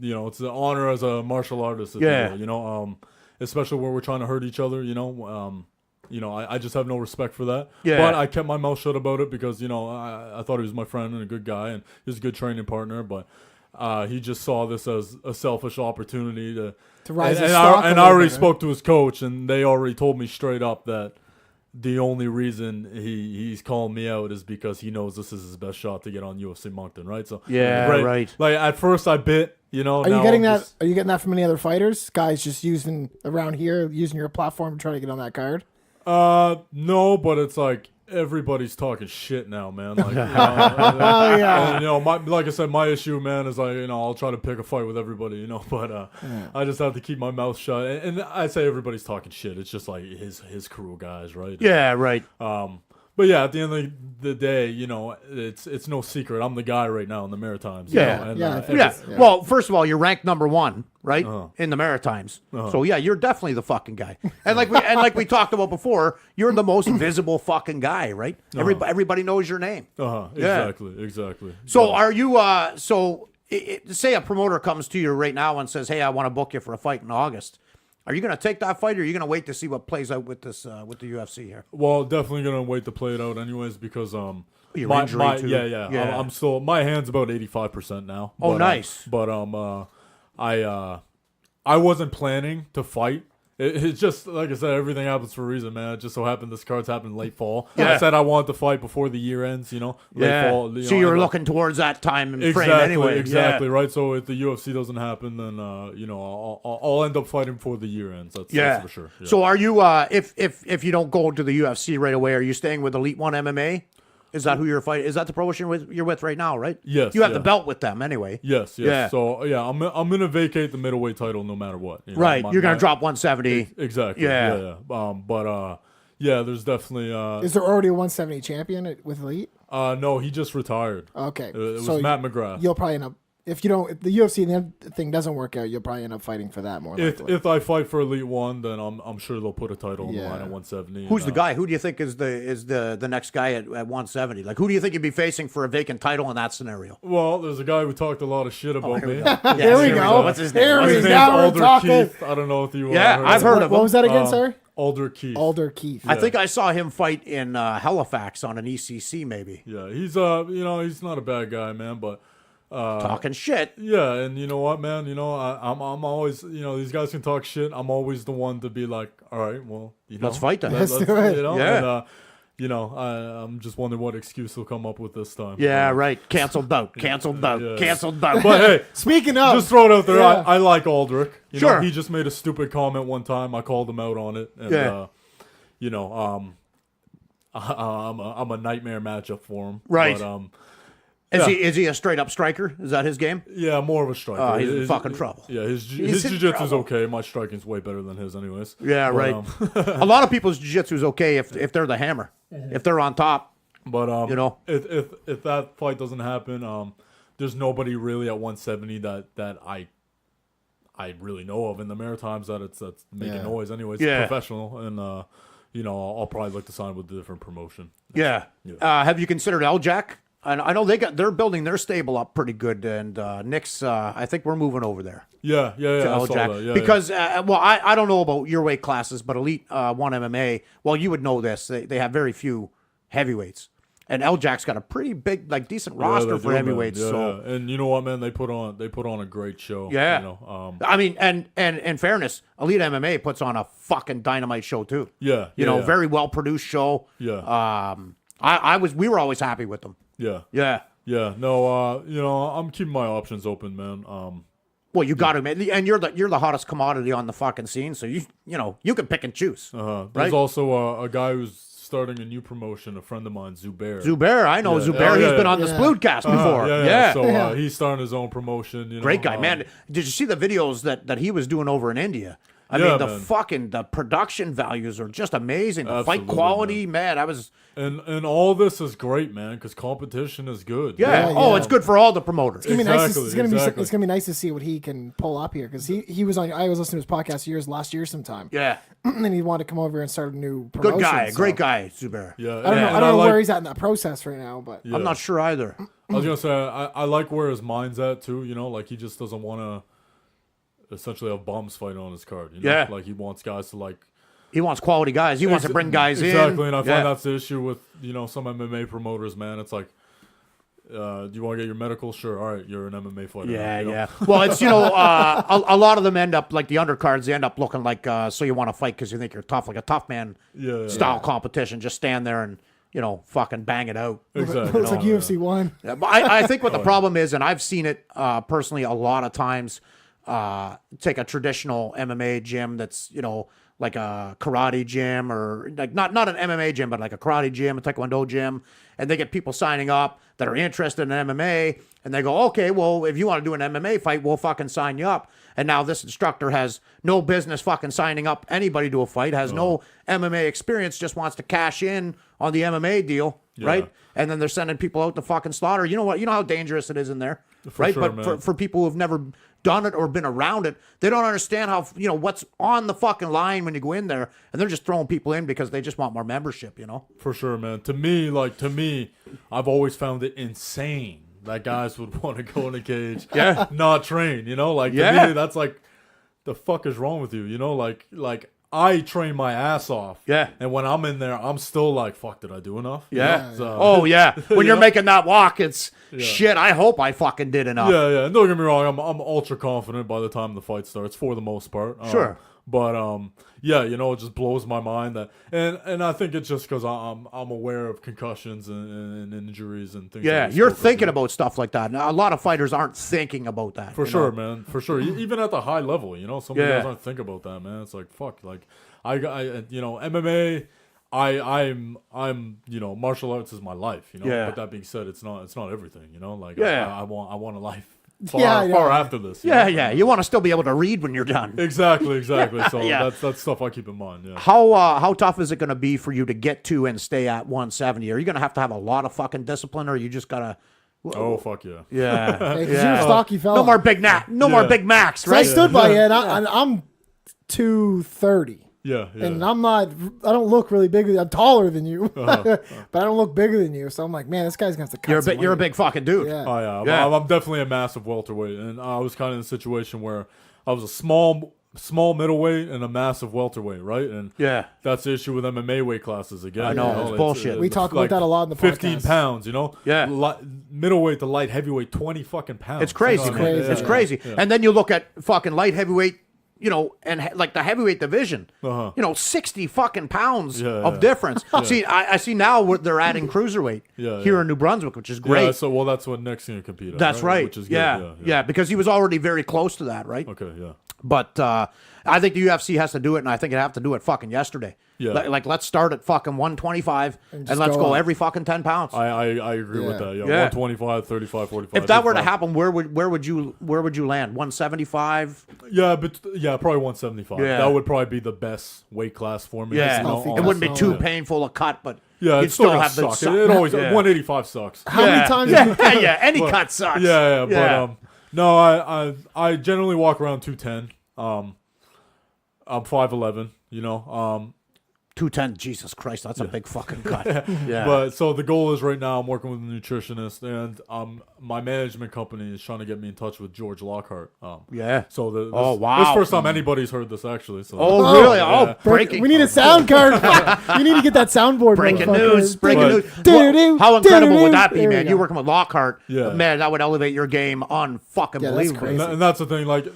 you know, it's an honor as a martial artist, if you know, especially where we're trying to hurt each other, you know. You know, I just have no respect for that. Yeah. But I kept my mouth shut about it because, you know, I thought he was my friend and a good guy and he was a good training partner, but he just saw this as a selfish opportunity to rise his and stock a I little already bit, spoke to his coach, and they already told me straight up that the only reason he's calling me out is because he knows this is his best shot to get on UFC Moncton, right? So right. Like at first I bit, you know. Are you getting that? Are you getting that from any other fighters? Guys just using around here, using your platform to try to get on that card. No, but it's like everybody's talking shit now, man. Like, Oh yeah. and, like I said, my issue, man, is like, I'll try to pick a fight with everybody, but I just have to keep my mouth shut. And I say everybody's talking shit. It's just like his crew guys, right? Yeah, right. But yeah, at the end of the day, it's no secret. I'm the guy right now in the Maritimes. Yeah. Yeah. Well, first of all, you're ranked number 1, right, in the Maritimes. So yeah, you're definitely the fucking guy. And like we talked about before, you're the most visible fucking guy, right? Everybody knows your name. Exactly. So are you? Say a promoter comes to you right now and says, "Hey, I want to book you for a fight in August." Are you going to take that fight, or are you going to wait to see what plays out with this with the UFC here? Well, definitely going to wait to play it out anyways because Your injury too. Yeah. I'm still, my hand's about 85% now. Oh, nice. I wasn't planning to fight. It's just, like I said, everything happens for a reason, man. It just so happened this card's happened late fall. Yeah. I said I wanted to fight before the year ends, late fall. So you were looking towards that time frame anyway. Exactly, right? So if the UFC doesn't happen, then, I'll end up fighting before the year ends. That's for sure. Yeah. So are you, if you don't go to the UFC right away, are you staying with Elite One MMA? Is that who you're fighting? Is that the promotion you're with right now, right? Yes. You have the belt with them anyway. Yes. Yeah. So, I'm going to vacate the middleweight title no matter what. Right. You're going to drop 170. Exactly. Yeah. There's definitely... Is there already a 170 champion with Elite? No, he just retired. Okay. It was Matt McGrath. You'll probably end up... If the UFC thing doesn't work out, you'll probably end up fighting for that more likely. If I fight for Elite One, then I'm sure they'll put a title on the line at 170. Who's the guy? Who do you think is the next guy at 170? Like, who do you think you'd be facing for a vacant title in that scenario? Well, there's a guy who talked a lot of shit about me. Here we go. What's his name? Here His we name's go. We're Alder talking. Keith. I don't know if you Yeah, I've heard of him. What was that again, sir? Alder Keith. Alder Keith. I think I saw him fight in Halifax on an ECC, maybe. Yeah, he's he's not a bad guy, man, but Talking shit. yeah, and you know what, man, I'm always, these guys can talk shit. I'm always the one to be like, all right, well, Let's fight then. Let's do it. Yeah. And, I'm just wondering what excuse he'll come up with this time. Yeah, right. Canceled bout. Canceled bout. Yeah. Canceled bout. But hey, Speaking of, just throw it out there. Yeah. I like Aldrich. Sure. He just made a stupid comment one time. I called him out on it. And, I'm a nightmare matchup for him. Right. But, Is he a straight up striker? Is that his game? yeah, more of a striker. Oh, he's in fucking trouble. Yeah, his He's in jiu-jitsu's trouble. okay. My striking's way better than his anyways. Yeah, But, right. A lot of people's jiu-jitsu is okay if they're the hammer. If they're on top. But if that fight doesn't happen, there's nobody really at 170 that I really know of in the Maritimes that's making noise anyways. Yeah. Professional, and I'll probably look to sign with a different promotion. Yeah. Have you considered LJack? I know they're building their stable up pretty good, and Nick's. I think we're moving over there. Yeah. I saw LJack. that. Yeah, because I don't know about your weight classes, but Elite One MMA. Well, you would know this. They have very few heavyweights, and LJack's got a pretty big, decent roster they for do, heavyweights. man. So and you know what, man, they put on a great show. yeah. I mean, and in fairness, Elite MMA puts on a fucking dynamite show too. Yeah. Very well produced show. Yeah. We were always happy with them. Yeah. Yeah. Yeah. No. I'm keeping my options open, man. Well, you got to, man, and you're the hottest commodity on the fucking scene, so you can pick and choose. There's right? also a guy who's starting a new promotion, a friend of mine, Zubair. Zubair, I know Zubair. Yeah, He's yeah, been on the yeah. Sploodcast before. Yeah. So Yeah. he's starting his own promotion. Great guy, man. Did you see the videos that he was doing over in India? I mean, the production values are just amazing. The fight Absolutely, quality, man. I was. And all this is great, man, because competition is good. Yeah. Yeah, Oh, yeah. it's good for all the promoters. It's gonna be nice. Exactly, It's gonna be nice to see what he can pull up here because he was on. I was listening to his podcast last year sometime. Yeah. And he wanted to come over and start a new promotion. Good guy. so- Great guy, Zubair. Yeah. I don't know. I don't know where he's at in that process right now, but I'm not sure either. I was gonna say I like where his mind's at too. Like he just doesn't want to essentially have bums fighting on his card. Yeah. Like he wants guys to He wants quality guys. He wants to bring guys in. Exactly, and I Yeah. find that's the issue with some MMA promoters, man. It's like, do you want to get your medical? Sure, all right, you're an MMA fighter. Yeah, now, yeah. Well, it's a lot of them end up like the undercards. They end up looking like so you want to fight because you think you're tough, like a tough man style competition. Just stand there and fucking bang it out. Exactly. it's like UFC 1. Yeah, but I think what the problem is, and I've seen it personally a lot of times. Take a traditional MMA gym that's like a karate gym or like not an MMA gym, but like a karate gym, a taekwondo gym, and they get people signing up that are interested in MMA, and they go, okay, well, if you want to do an MMA fight, we'll fucking sign you up. And now this instructor has no business fucking signing up anybody to a fight, has no MMA experience, just wants to cash in on the MMA deal, right? And then they're sending people out to fucking slaughter. You know what? You know how dangerous it is in there, right? Sure, but for people who've never done it or been around it, they don't understand how, what's on the fucking line when you go in there, and they're just throwing people in because they just want more membership, For sure, man. To me, I've always found it insane that guys would want to go in a cage, not train, to me, that's like, the fuck is wrong with you, like I train my ass off. Yeah. And when I'm in there, I'm still like, fuck, did I do enough? Yeah. So, oh, yeah. When you're making that walk, it's shit, I hope I fucking did enough. Yeah. And don't get me wrong, I'm ultra confident by the time the fight starts, for the most part. Sure. But it just blows my mind that, and I think it's just because I'm aware of concussions and injuries and things. Yeah, you're thinking about stuff like that. Now, a lot of fighters aren't thinking about that. For sure, man. For sure. Even at the high level, some guys aren't thinking about that, man. It's like, fuck. Like, MMA, I'm martial arts is my life, But that being said, it's not everything, Like, I want a life far after this. Yeah. You want to still be able to read when you're done. Exactly. So that's stuff I keep in mind. Yeah. How tough is it going to be for you to get to and stay at 170? Are you going to have a lot of fucking discipline, or you just gotta? Oh fuck yeah. Yeah. You're a stocky fella. No more big more Big Macs, right? I stood by you, and I'm 230. Yeah. And I don't look really big. I'm taller than you, but I don't look bigger than you. So I'm like, man, this guy's going to have to cut You're a big fucking dude. Yeah. Oh, yeah. I'm definitely a massive welterweight. And I was kind of in a situation where I was a small middleweight and a massive welterweight, right? And that's the issue with MMA weight classes again. I know, it's bullshit. We talk about that a lot in the podcast. 15 pounds, Yeah. Middleweight to light heavyweight, 20 fucking pounds. It's crazy. It's crazy. Yeah. And then you look at fucking light heavyweight, and like the heavyweight division, 60 fucking pounds of difference. See, I see now they're adding cruiserweight here in New Brunswick, which is great. Yeah, that's what Nick's going to compete at. That's right. Which is good. Yeah, because he was already very close to that, right? Okay, yeah. But I think the UFC has to do it, and I think it have to do it fucking yesterday. Yeah. Like let's start at fucking 125 and let's go every fucking 10 pounds. I agree with that. Yeah. 125, 35, 45. If that were to happen, where would you land? 175? Yeah, probably 175. Yeah. That would probably be the best weight class for me. Yeah. It wouldn't be too painful a cut, but yeah, you'd still have the suck. It always 185 sucks. How many times? Any cut sucks. Yeah. But no, I generally walk around 210. I'm 5'11", 210, Jesus Christ, that's a big fucking cut. Yeah. But so the goal is right now I'm working with a nutritionist, and my management company is trying to get me in touch with George Lockhart. So this is the first time anybody's heard this actually. So. Oh really? Yeah. Breaking. We need a sound card. You need to get that soundboard. Breaking news. How incredible would that be, man? You working with Lockhart? Yeah. Man, that would elevate your game unfucking believable. And that's the thing. Like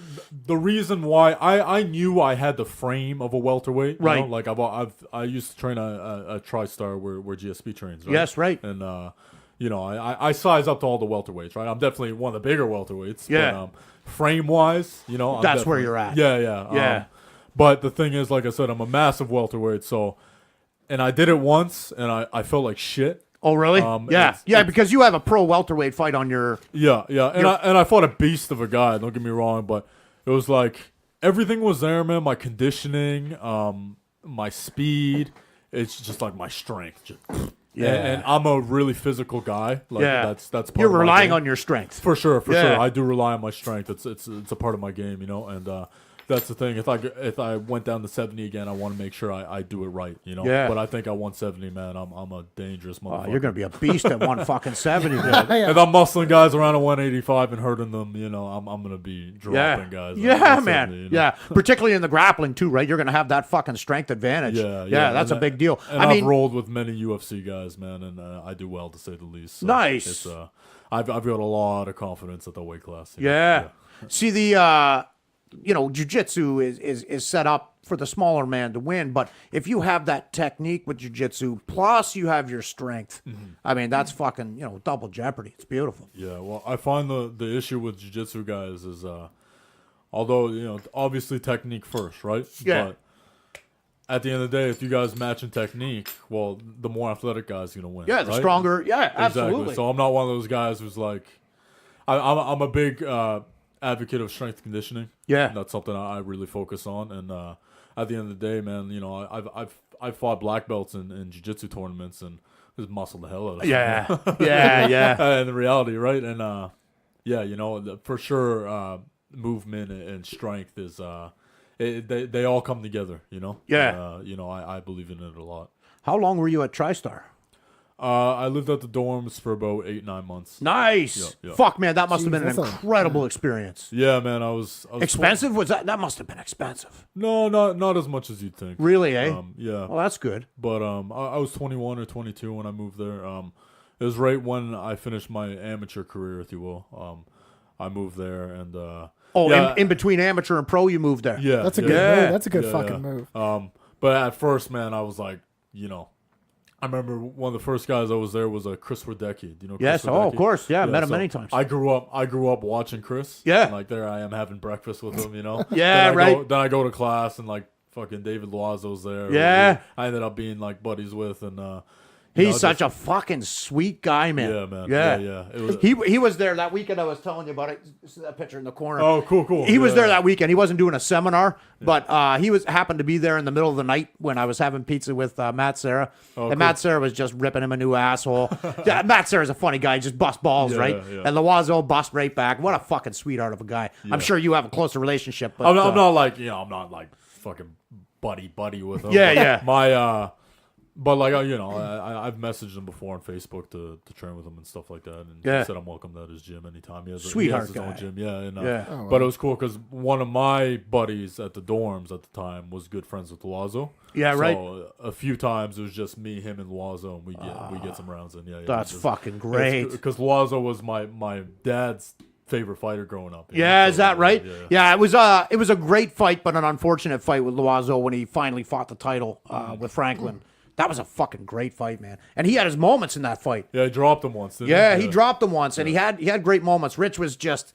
the reason why I knew I had the frame of a welterweight. Right. Like I used to train a TriStar where GSP trains. Right? Yes, right. And I size up to all the welterweights. Right. I'm definitely one of the bigger welterweights. Yeah. But, frame wise, that's where you're at. Yeah. But the thing is, like I said, I'm a massive welterweight. So, and I did it once, and I felt like shit. Oh really? Because you have a pro welterweight fight on your. Yeah. And I fought a beast of a guy. Don't get me wrong, but it was like everything was there, man. My conditioning, my speed, it's just like my strength. And I'm a really physical guy. Like that's part You're of my relying game. on your strength. For sure. I do rely on my strength. It's a part of my game, and that's the thing. If I went down to 70 again, I want to make sure I do it right, Yeah. But I think at 170, man, I'm a dangerous motherfucker. You're gonna be a beast at 170. If I'm muscling guys around at 185 and hurting them, I'm gonna be dropping guys. Yeah, man. Yeah, particularly in the grappling too, right? You're gonna have that fucking strength advantage. Yeah, that's a big deal. And I've rolled with many UFC guys, man, and I do well to say the least. So nice. It's, I've got a lot of confidence at the weight class. Yeah. See the. Jiu-jitsu is set up for the smaller man to win, but if you have that technique with jiu-jitsu, plus you have your strength, I mean, that's fucking, double jeopardy. It's beautiful. Yeah, well, I find the issue with jiu-jitsu guys is, although, obviously technique first, right? Yeah. at the end of the day, if you guys match in technique, well, the more athletic guy's gonna win. Yeah, the right? stronger. Yeah, Exactly. absolutely. So I'm not one of those guys who's like, I'm a big advocate of strength and conditioning. Yeah. And that's something I really focus on. And at the end of the day, man, you know, I've fought black belts in jiu-jitsu tournaments and just muscled the hell out of them. Yeah, yeah. And the reality, right? And yeah, you know, for sure, movement and strength is they all come together. You know. Yeah. And, you know, I believe in it a lot. How long were you at TriStar? I lived at the dorms for about 8-9 months. Nice. Yeah. Fuck, man, that must have been an that's a- incredible experience. Yeah, man, I was Expensive? Was that? That must have been expensive. No, not as much as you'd think. Really, eh? Yeah, Well, that's good. but I was 21 or 22 when I moved there. It was right when I finished my amateur career, if you will. I moved there, and yeah, in between amateur and pro, you moved there. yeah, That's a yeah, good Yeah. move. That's a good yeah, fucking yeah. move. But at first, man, I was like, you know, I remember one of the first guys I was there was Chris Radecki. Do you know Chris Yes. Radecki? Oh, of course. Yeah, met him so many times. I grew up watching Chris. Yeah. And, like, there I am having breakfast with him, you know. Yeah, right. Then I go to class and like fucking David Loazo's there. Yeah. I ended up being like buddies with, and He's such a fucking sweet guy, man. Yeah, man. Yeah. Yeah. It was, He was there that weekend I was telling you about it. See that picture in the corner? oh, cool. He was Yeah. there that weekend. He wasn't doing a seminar, but he happened to be there in the middle of the night when I was having pizza with Matt Serra. Oh, and cool. Matt Serra was just ripping him a new asshole. Yeah, Matt Serra's a funny guy. He just bust balls, Yeah, right? yeah. And Loazo bust right back. What a fucking sweetheart of a guy. I'm sure you have a closer relationship. But, I'm not like, you know, I'm not like fucking buddy with him. Yeah, But yeah. My but like, you know, I've messaged him before on Facebook to train with him and stuff like that, and Yeah. he said I'm welcome at his gym anytime. He has Sweetheart his guy. own gym, yeah. And, Yeah. Oh, wow. But it was cool because one of my buddies at the dorms at the time was good friends with Loazo. Yeah, right. So a few times it was just me, him, and Loazo, and we get some rounds in. Yeah, That's fucking great. Because Loazo was my dad's favorite fighter growing up. you know? Yeah, So, is that right? Yeah. Yeah, it was a great fight, but an unfortunate fight with Loazo when he finally fought the title with Franklin. That was a fucking great fight, man. And he had his moments in that fight. Yeah, he dropped him once. Didn't Yeah, he? he dropped him once, and he had great moments. Rich was just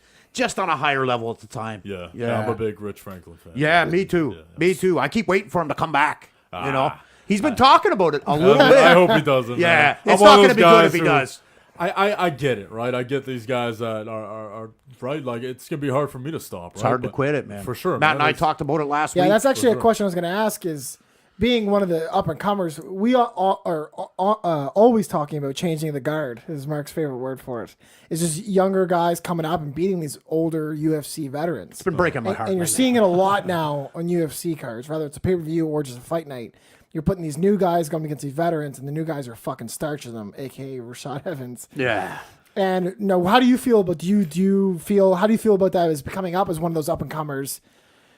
on a higher level at the time. Yeah, yeah, I'm a big Rich Franklin fan. Yeah, me too. Yeah. Me too. I keep waiting for him to come back. You know, he's been talking about it a little I bit. hope he doesn't. Yeah, man. it's I'm not one going of to those be good guys if he who- does. I get it, right? I get these guys that are right. Like, it's gonna be hard for me to stop. It's hard to quit it, man. For sure. Matt and I It's- talked about it last Yeah, week. that's actually sure. a question I was going to ask is, being one of the up-and-comers, we are always talking about changing the guard, is Mark's favorite word for it. It's just younger guys coming up and beating these older UFC veterans. It's been breaking my heart. And you're right seeing it a lot now on UFC cards, whether it's a pay-per-view or just a fight night. You're putting these new guys going against these veterans, and the new guys are fucking starching them, a.k.a. Rashad Evans. now. Yeah. And no, how do you feel about how do you feel about that as becoming up as one of those up-and-comers?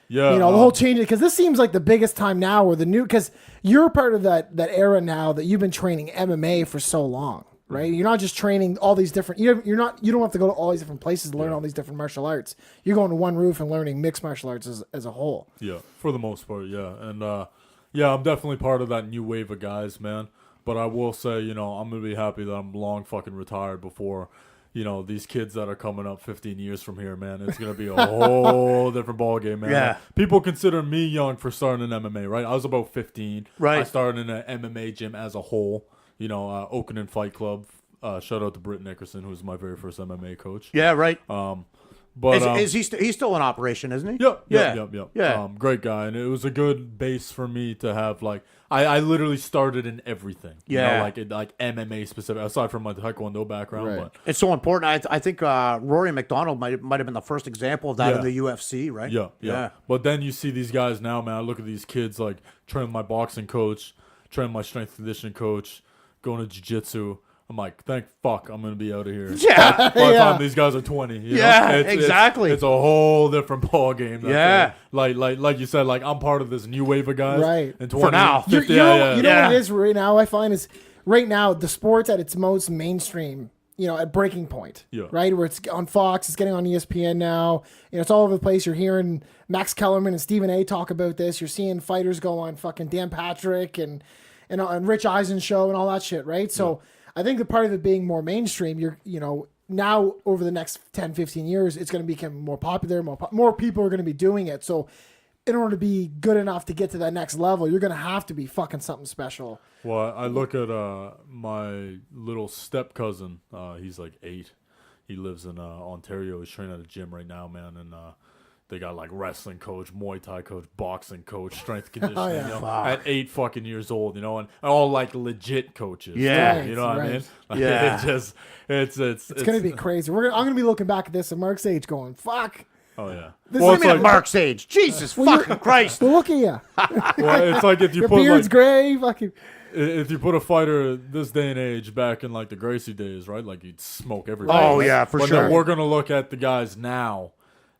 Yeah, You know, the whole change, because this seems like the biggest time now where because you're part of that era now that you've been training MMA for so long, right? You're not just training all these different, you don't have to go to all these different places to learn all these different martial arts. You're going to one roof and learning mixed martial arts as a whole. Yeah, for the most part, yeah. And yeah, I'm definitely part of that new wave of guys, man. But I will say, you know, I'm gonna be happy that I'm long fucking retired before, you know, these kids that are coming up 15 years from here, man. It's gonna be a whole different ballgame, man. Yeah. People consider me young for starting in MMA, right? I was about 15. Right. I started in an MMA gym as a whole. You know, Oakland Fight Club. Shout out to Britt Nickerson, who was my very first MMA coach. Yeah, right. But Is he he's still in operation, isn't he? Yep. Yeah. Yeah. Great guy, and it was a good base for me to have. Like, I literally started in everything. Yeah. You know, like MMA specific, aside from my Taekwondo background. Right. But It's so important. I think Rory McDonald might have been the first example of that in Yeah. the UFC, right? yeah. But then you see these guys now, man. I look at these kids like training my boxing coach, training my strength conditioning coach, going to jiu-jitsu. I'm like, thank fuck, I'm gonna be out of here. Yeah. By the Yeah. time these guys are 20. You Yeah, know? exactly. It's a whole different ball game. Yeah. Like you said, like I'm part of this new wave of guys. Right. And 20, now. 50, You know Yeah. what it is right now, I find is right now the sport's at its most mainstream, you know, at breaking point. Yeah. Right? Where it's on Fox, it's getting on ESPN now. You know, it's all over the place. You're hearing Max Kellerman and Stephen A talk about this. You're seeing fighters go on fucking Dan Patrick and Rich Eisen show and all that shit, right? So I think the part of it being more mainstream, now over the next 10, 15 years, it's going to become more popular, more people are going to be doing it. So in order to be good enough to get to that next level, you're gonna have to be fucking something special. Well, I look at my little step cousin. He's like 8. He lives in Ontario. He's training at a gym right now, man, and they got like wrestling coach, Muay Thai coach, boxing coach, strength conditioning. yeah. You know, at 8 fucking years old, you know, and all like legit coaches. Yeah. Right, you know what I right. mean. Like, Yeah. It's gonna be crazy. I'm gonna be looking back at this at Mark's age, going, "Fuck." Oh yeah. This What is do you mean it's at Mark's age? Jesus fucking Christ. Well, look at you. well, it's like if you Your put beard's like, gray. Fucking. if you put a fighter this day and age back in like the Gracie days, right? Like you'd smoke everybody. Oh, yeah, for but sure. Then we're gonna look at the guys now,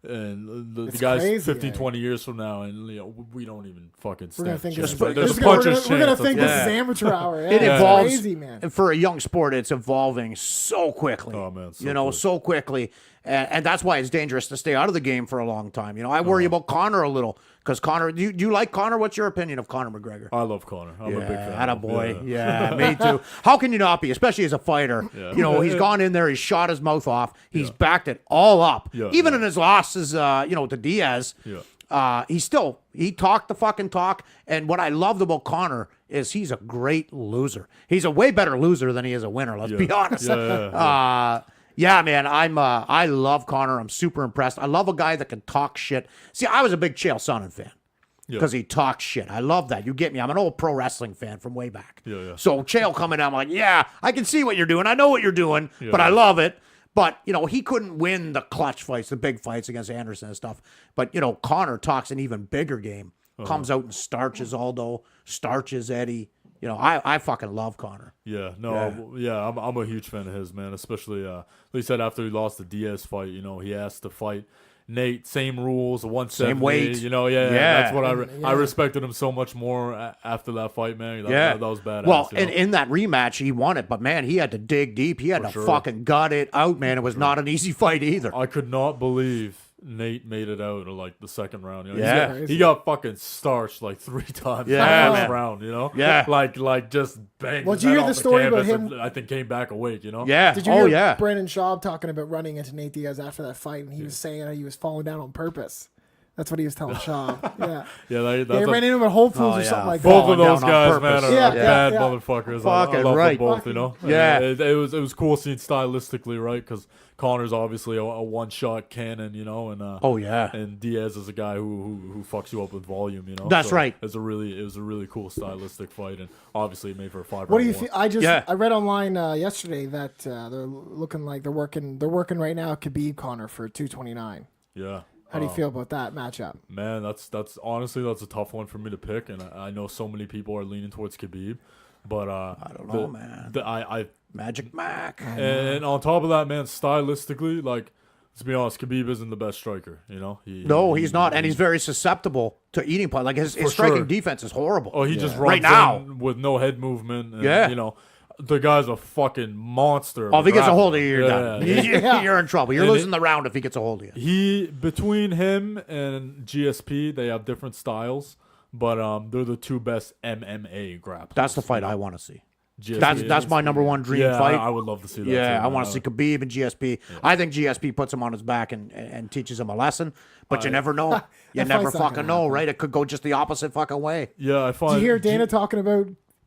and the guys crazy, 15, yeah. 20 years from now, and you know we don't even fucking We're gonna stand. think chance. this is, There's a we're puncher's gonna chance. think That's this all. is amateur hour. Yeah, It it's evolves crazy, man. and for a young sport. It's evolving so quickly. Oh, man, so you know, quick. so quickly, and that's why it's dangerous to stay out of the game for a long time. You know, I worry about Conor a little because Conor. Do you like Conor? What's your opinion of Conor McGregor? I love Conor. I'm a big fan. of him. Attaboy. Yeah, me too. How can you not be, especially as a fighter? Yeah. You know, he's gone in there, he's shot his mouth off, he's backed it all up. Yeah, Even yeah. in his losses, you know, to Diaz, Yeah. he talked the fucking talk. And what I loved about Conor is he's a great loser. He's a way better loser than he is a winner. Let's be honest. Yeah, man, I love Conor. I'm super impressed. I love a guy that can talk shit. See, I was a big Chael Sonnen fan because he talks shit. I love that. You get me? I'm an old pro wrestling fan from way back. Yeah. So Chael coming out, I'm like, yeah, I can see what you're doing. I know what you're doing, but I love it. But, you know, he couldn't win the clutch fights, the big fights against Anderson and stuff. But, you know, Conor talks an even bigger game. Comes out and starches Aldo, starches Eddie. You know, I fucking love Conor. Yeah, no, yeah, I'm a huge fan of his, man. Especially, like you said, after he lost the Diaz fight, you know, he asked to fight Nate, same rules, 170, Same weight. You know, that's what I respected him so much more after that fight, man. That was badass. Well, you know? and in that rematch, he won it, but man, he had to dig deep. He had to fucking gut it out, man. It was not an easy fight either. I could not believe Nate made it out of like the second round. You know? Yeah. he got fucking starched like 3 times in the Yeah, first man. round. You know, Yeah. like just bang. Well, his did you head hear off the story about canvas him- and I think came back awake. You know. Yeah. Did you hear yeah. Brandon Schaub talking about running into Nate Diaz after that fight, and he was saying how he was falling down on purpose? That's what he was telling Schaub. Yeah. Yeah, They ran into him at Whole Foods or yeah. something like Both that. of those down on guys, man, purpose. are Yeah, bad yeah. motherfuckers. Fucking I love right. them both, you know. Yeah. it was cool seeing stylistically, right? Because Connor's obviously a one-shot cannon, you know, and and Diaz is a guy who fucks you up with volume, you know. That's right. It was a really cool stylistic fight, and obviously it made for a 5-round What do you war. think? I read online yesterday that they're looking like they're working right now Khabib Conor for 229. Yeah. How do you feel about that matchup? Man, that's honestly that's a tough one for me to pick, and I know so many people are leaning towards Khabib, but I don't know, man. I Magic Mac. and on top of that, man, stylistically, like let's be honest, Khabib isn't the best striker. You know, No, he's not, and he's very susceptible to eating punch. Like his striking defense is horrible. Oh, he just runs right now. in with no head movement. And, Yeah. you know, the guy's a fucking monster. Oh, if he gets a hold of you, you're yeah, done. You're in trouble. You're And losing the round if he gets a hold of you. Between him and GSP, they have different styles, but they're the two best MMA grapplers. That's the fight I want to see. GSP That's my number one dream yeah, fight. I would love to see that. Yeah, too, I want to man. see Khabib and GSP. I think GSP puts him on his back and teaches him a lesson, but you never know. You That never fight's not fucking gonna know, happen. right? It could go just the opposite fucking way. Yeah, I find. Did you hear Dana talking about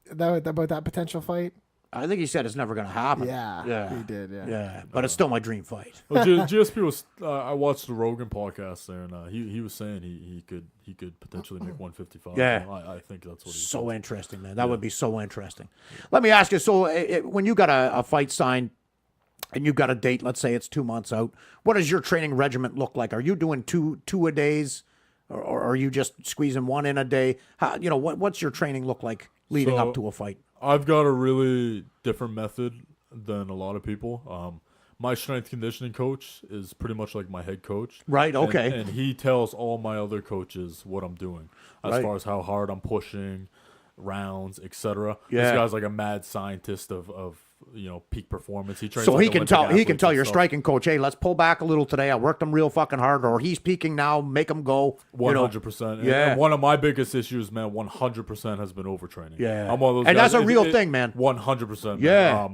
that potential fight? I think he said it's never going to happen. Yeah, he did. Yeah. Yeah, but it's still my dream fight. Well, GSP was. I watched the Rogan podcast there, and he was saying he could potentially make 155. Yeah. I think that's what he. So interesting, man. That would be so interesting. Let me ask you, so when you got a fight signed and you got a date, let's say it's 2 months out, what does your training regimen look like? Are you doing two a days, or are you just squeezing one in a day? How, what's your training look like leading up to a fight? I've got a really different method than a lot of people. My strength conditioning coach is pretty much like my head coach. Right, okay. And he tells all my other coaches what I'm doing as far as how hard I'm pushing, rounds, etc. Yeah. This guy's like a mad scientist of peak performance. He trains So like he can Olympic tell athletes your and stuff. striking coach, hey, let's pull back a little today. I worked him real fucking hard, or he's peaking now. Make him go. 100%. Yeah. And one of my biggest issues, man, 100% has been overtraining. Yeah. I'm one of those And guys, that's a real thing, man. 100%. Yeah.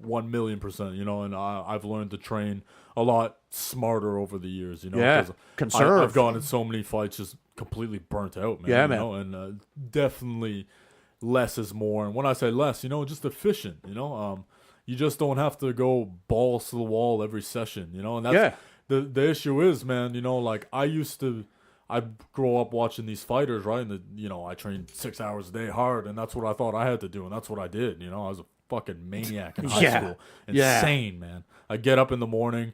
1,000,000%, and I've learned to train a lot smarter over the years, Yeah. 'cause Conserve. I've gone in so many fights just completely burnt out, man. Yeah, you man. know? And definitely less is more. And when I say less, just efficient. You just don't have to go balls to the wall every session. And that's the issue is, man. Like I grow up watching these fighters, right? And I trained 6 hours a day hard, and that's what I thought I had to do, and that's what I did. I was a fucking maniac in high school. Insane, man. I get up in the morning,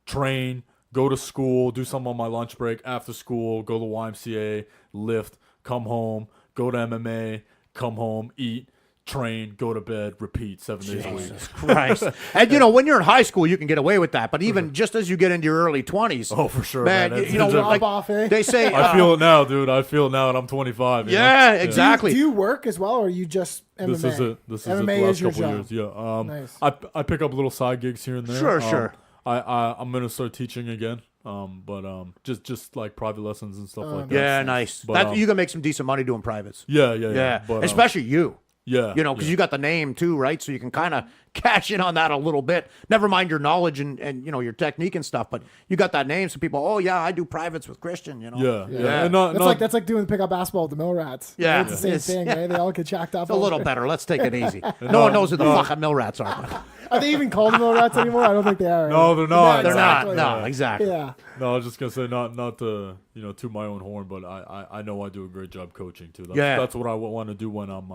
train, go to school, do something on my lunch break, after school, go to YMCA, lift, come home, go to MMA, come home, eat, train, go to bed, repeat 7 days a week. Jesus Christ. And when you're in high school, you can get away with that. But even just as you get into your early 20s. Oh, for sure, man. They say. I feel it now, dude. I feel it now, and I'm 25. Yeah, exactly. Do you work as well, or are you just MMA? This is it. This is MMA it. The last is your couple job. years. Yeah. Nice. I pick up little side gigs here and there. Sure. I'm gonna start teaching again. But just like private lessons and stuff like that. Yeah, nice. But, you can make some decent money doing privates. Yeah. But, especially you. Yeah. Because you got the name too, right? So you can kind of cash in on that a little bit. Never mind your knowledge and your technique and stuff, but you got that name, so people, oh yeah, I do privates with Christian. Yeah. And that's like doing pickup basketball with the Mill Rats. Yeah, It's the same thing, right? They all get jacked up. It's a little better. Let's take it easy. No one knows who the fucking Mill Rats are. Are they even called the Mill Rats anymore? I don't think they are. No, they're not. They're Exactly. not. No, exactly. Yeah. No, I was just gonna say not to toot my own horn, but I know I do a great job coaching too. That's what I want to do when I'm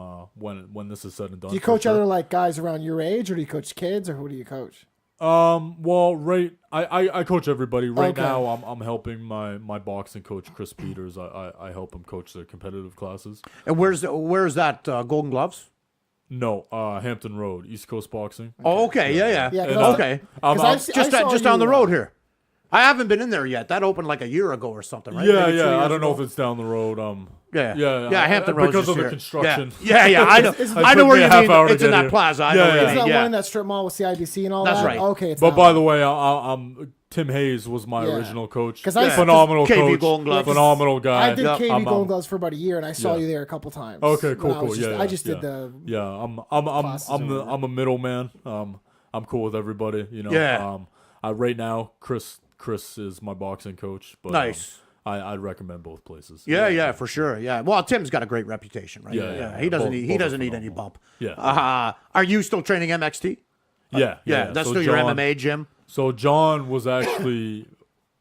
when this is said and done. Do you coach other like guys around your age, or do you coach kids, or who do you coach? Well, I coach everybody right Okay. now. I'm helping my boxing coach Chris Peters. I help him coach their competitive classes. And where's that Golden Gloves? No, Hampton Road, East Coast Boxing. Oh, okay, yeah. Yeah, Okay, Just just down the road here. I haven't been in there yet. That opened like a year ago or something, right? Maybe 2 years I don't know ago. if it's down the road. Yeah, Hampton Road because of the construction. Yeah. I know. I know took where me you a half hour mean. to It's in get that here. plaza. I know where you Is mean. that Yeah. one in that strip mall with CIBC and all That's that? right. Okay, it's But that by one. the way, Tim Hayes was my original coach. 'Cause I- Phenomenal KV coach, Golden Gloves. phenomenal guy. I did KV I'm, Golden Gloves for about a year, and I saw you there a couple times. Okay, cool. I just did the. Yeah, I'm a middleman. I'm cool with everybody. Yeah. Right now, Chris is my boxing coach. But, Nice. I'd recommend both places. Yeah, for sure. Yeah. Well, Tim's got a great reputation, right? Yeah. He doesn't Both- need both are any phenomenal. bump. Yeah. Are you still training MXT? Yeah. That's So still your John- MMA gym. So John was actually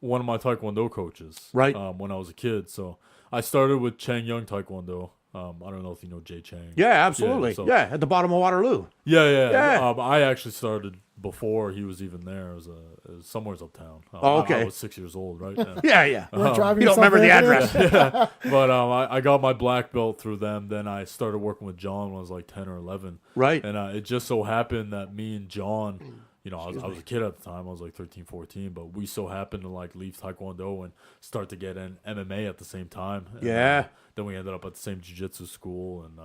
one of my Taekwondo coaches, Right. When I was a kid. So I started with Chang Young Taekwondo. I don't know if you know Jay Chang. Yeah, absolutely. so- Yeah, at the bottom of Waterloo. Yeah. I actually started before he was even there. It was somewhere's uptown. Okay. I was 6 years old, right? Yeah. You weren't driving You don't yourself remember the there, did you? address. But I got my black belt through them. Then I started working with John when I was like 10 or 11. Right. And it just so happened that me and John, I was a kid at the time. I was like 13, 14. But we so happened to like leave Taekwondo and start to get in MMA at the same time. And, Yeah. then we ended up at the same jiu-jitsu school. And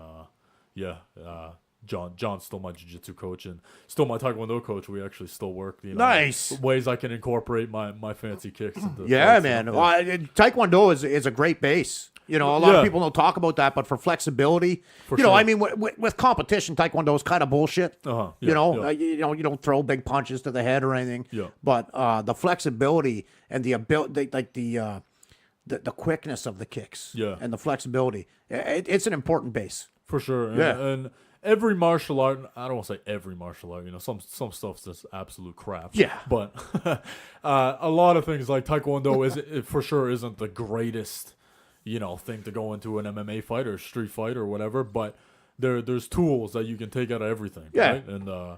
John's still my jiu-jitsu coach and still my Taekwondo coach. We actually still work. Nice. Ways I can incorporate my fancy kicks. Into Yeah, fights, man. Yeah. Well, Taekwondo is a great base. A lot of people don't talk about that, but for flexibility, sure. I mean, with competition, Taekwondo is kind of bullshit. Uh-huh. Yeah, You don't throw big punches to the head or anything. Yeah. But the flexibility and the ability, like the quickness of the kicks. Yeah. And the flexibility, it's an important base. For sure. And every martial art, I don't want to say every martial art, some stuff's just absolute crap. Yeah. But a lot of things like Taekwondo it for sure isn't the greatest, thing to go into an MMA fight or street fight or whatever, but there's tools that you can take out of everything. Yeah. Right?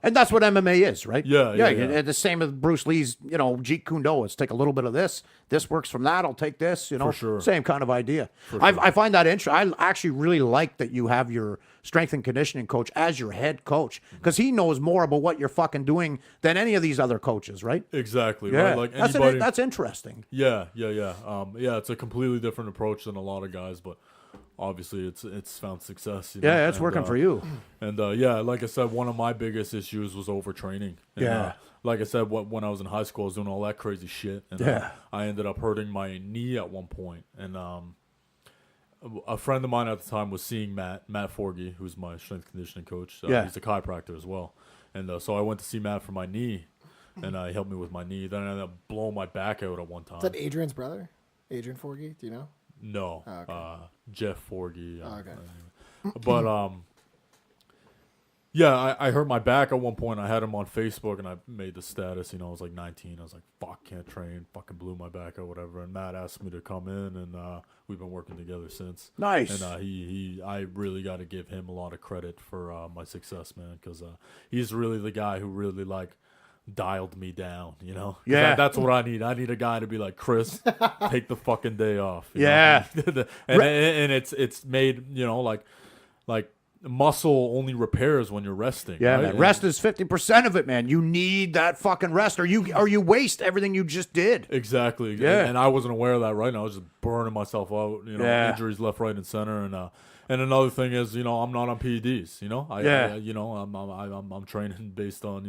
And that's what MMA is, right? Yeah. And the same as Bruce Lee's, Jeet Kune Do. It's take a little bit of this. This works from that. I'll take this. For sure. Same kind of idea. I find that interesting. I actually really like that you have your strength and conditioning coach as your head coach because he knows more about what you're fucking doing than any of these other coaches, right? Exactly. Yeah. Right? Like That's interesting. Yeah. It's a completely different approach than a lot of guys, but obviously it's found success. Yeah, it's working for you. And like I said, one of my biggest issues was overtraining. And, like I said, when I was in high school, I was doing all that crazy shit, and I ended up hurting my knee at one point. And a friend of mine at the time was seeing Matt Forgy, who's my strength conditioning coach. He's a chiropractor as well. And so I went to see Matt for my knee, and he helped me with my knee. Then I ended up blowing my back out at one time. Is that Adrian's brother? Adrian Forgy? Do you know? No, Jeff Forgy. Okay. But yeah, I hurt my back at one point. I had him on Facebook, and I made the status. I was like 19. I was like, fuck, can't train. Fucking blew my back or whatever. And Matt asked me to come in, and we've been working together since. Nice. And I really got to give him a lot of credit for my success, man, because he's really the guy who really dialed me down, 'Cause Yeah. that's what I need. I need a guy to be like, Chris, take the fucking day off. Yeah. and it's made, like muscle only repairs when you're resting. Yeah, right? man. Rest is 50% of it, man. You need that fucking rest, or you waste everything you just did. Exactly. Yeah. And I wasn't aware of that right now. I was just burning myself out, Yeah. injuries left, right, and center. And another thing is, I'm not on PEDs, I'm training based on,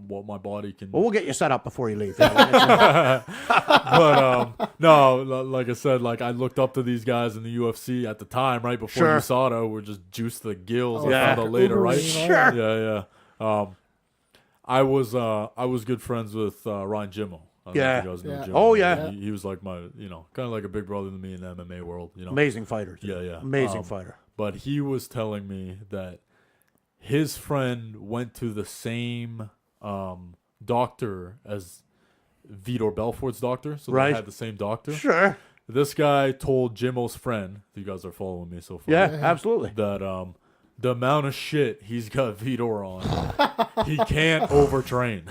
what my body can. Well, we'll get you set up before you leave. But no, like I said, I looked up to these guys in the UFC at the time, right before Sure. USADA were just juiced to the gills. Yeah. I found out later, right? Sure. Yeah. I was good friends with Ryan Jimmo. I don't know if you guys know Yeah. Jimmo. Oh, yeah. He was like my, kind of like a big brother to me in the MMA world. Amazing fighter. Yeah, yeah. Amazing fighter. But he was telling me that his friend went to the same doctor as Vitor Belfort's doctor, so Right. they had the same doctor. Sure. This guy told Jimmo's friend, you guys are following me so far, Yeah, absolutely. that the amount of shit he's got Vitor on, he can't overtrain.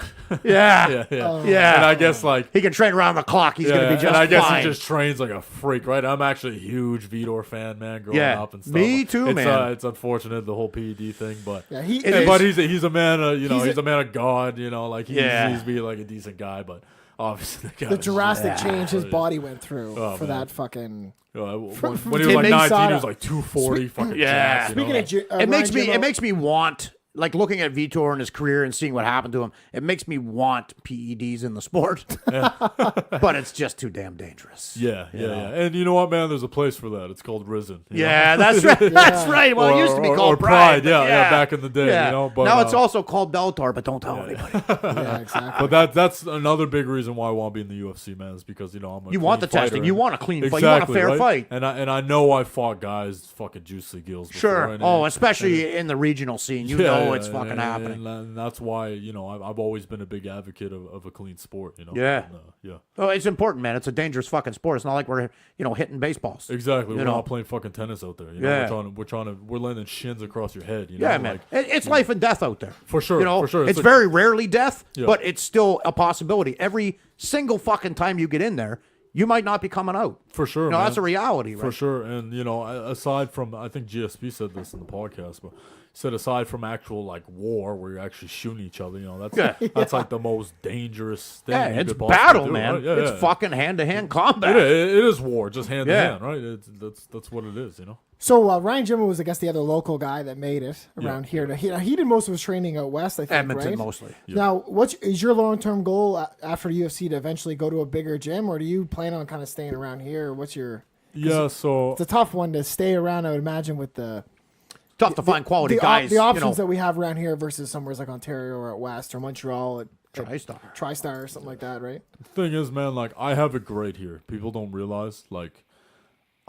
Yeah. Yeah. And I guess He can train around the clock. He's going to be just and I guess fine. he just trains like a freak, right? I'm actually a huge Vitor fan, man, growing Yeah, up and stuff. me too, man. It's unfortunate, the whole PED thing, but Yeah, but he's a man of, he's a man of God, he's Yeah. being like a decent guy, but obviously the drastic change his body went through for man. that fucking. when he was like Tim 19, Masada. he was like 240, fucking jacked, Speaking of it Ryan makes me want, like, looking at Vitor and his career and seeing what happened to him, it makes me want PEDs in the sport. But it's just too damn dangerous. Yeah. And you know what, man? There's a place for that. It's called Risen. Yeah, that's right. That's right. Well, it used to be called Pride. Yeah, but yeah, back in the day, Yeah. But now it's also called Bellator, but don't tell anybody. Yeah, exactly. But that's another big reason why I want to be in the UFC, man, is because I'm a You want the clean testing. fighter. You want a clean fight. You want a fair right? fight. And I know I fought guys fucking juicy gills before. Sure. And Especially in the regional scene. You know it's fucking happening. And that's why, I've always been a big advocate of a clean sport, Yeah. And, yeah. Oh, it's important, man. It's a dangerous fucking sport. It's not like we're, hitting baseballs. Exactly. We're know. not playing fucking tennis out there. Yeah. We're landing shins across your head. Yeah, man. It's life and death out there. For sure. For sure. It's like, very rarely death, Yeah. but it's still a possibility. Every single fucking time you get in there, you might not be coming out. for sure. That's man. a reality, right? For sure. And, aside from, I think GSP said this in the podcast, but said aside from actual war where you're actually shooting each other, that's like the most dangerous thing. Yeah, you it's could possibly battle, do, man. right? Yeah, It's yeah. fucking hand-to-hand combat. It is war, just hand to Yeah. hand, right? That's what it is, So Ryan Jimmo was, I guess, the other local guy that made it around here. He did most of his training out west, I think, Edmonton right? mostly. Now, is your long-term goal after UFC to eventually go to a bigger gym, or do you plan on kind of staying around here? What's your? Yeah, so It's a tough one to stay around, I would imagine, with the Tough to find quality guys. the options that we have around here versus somewhere like Ontario or at West or Montreal at TriStar or something like that, right? the thing is, man, I have it great here. People don't realize,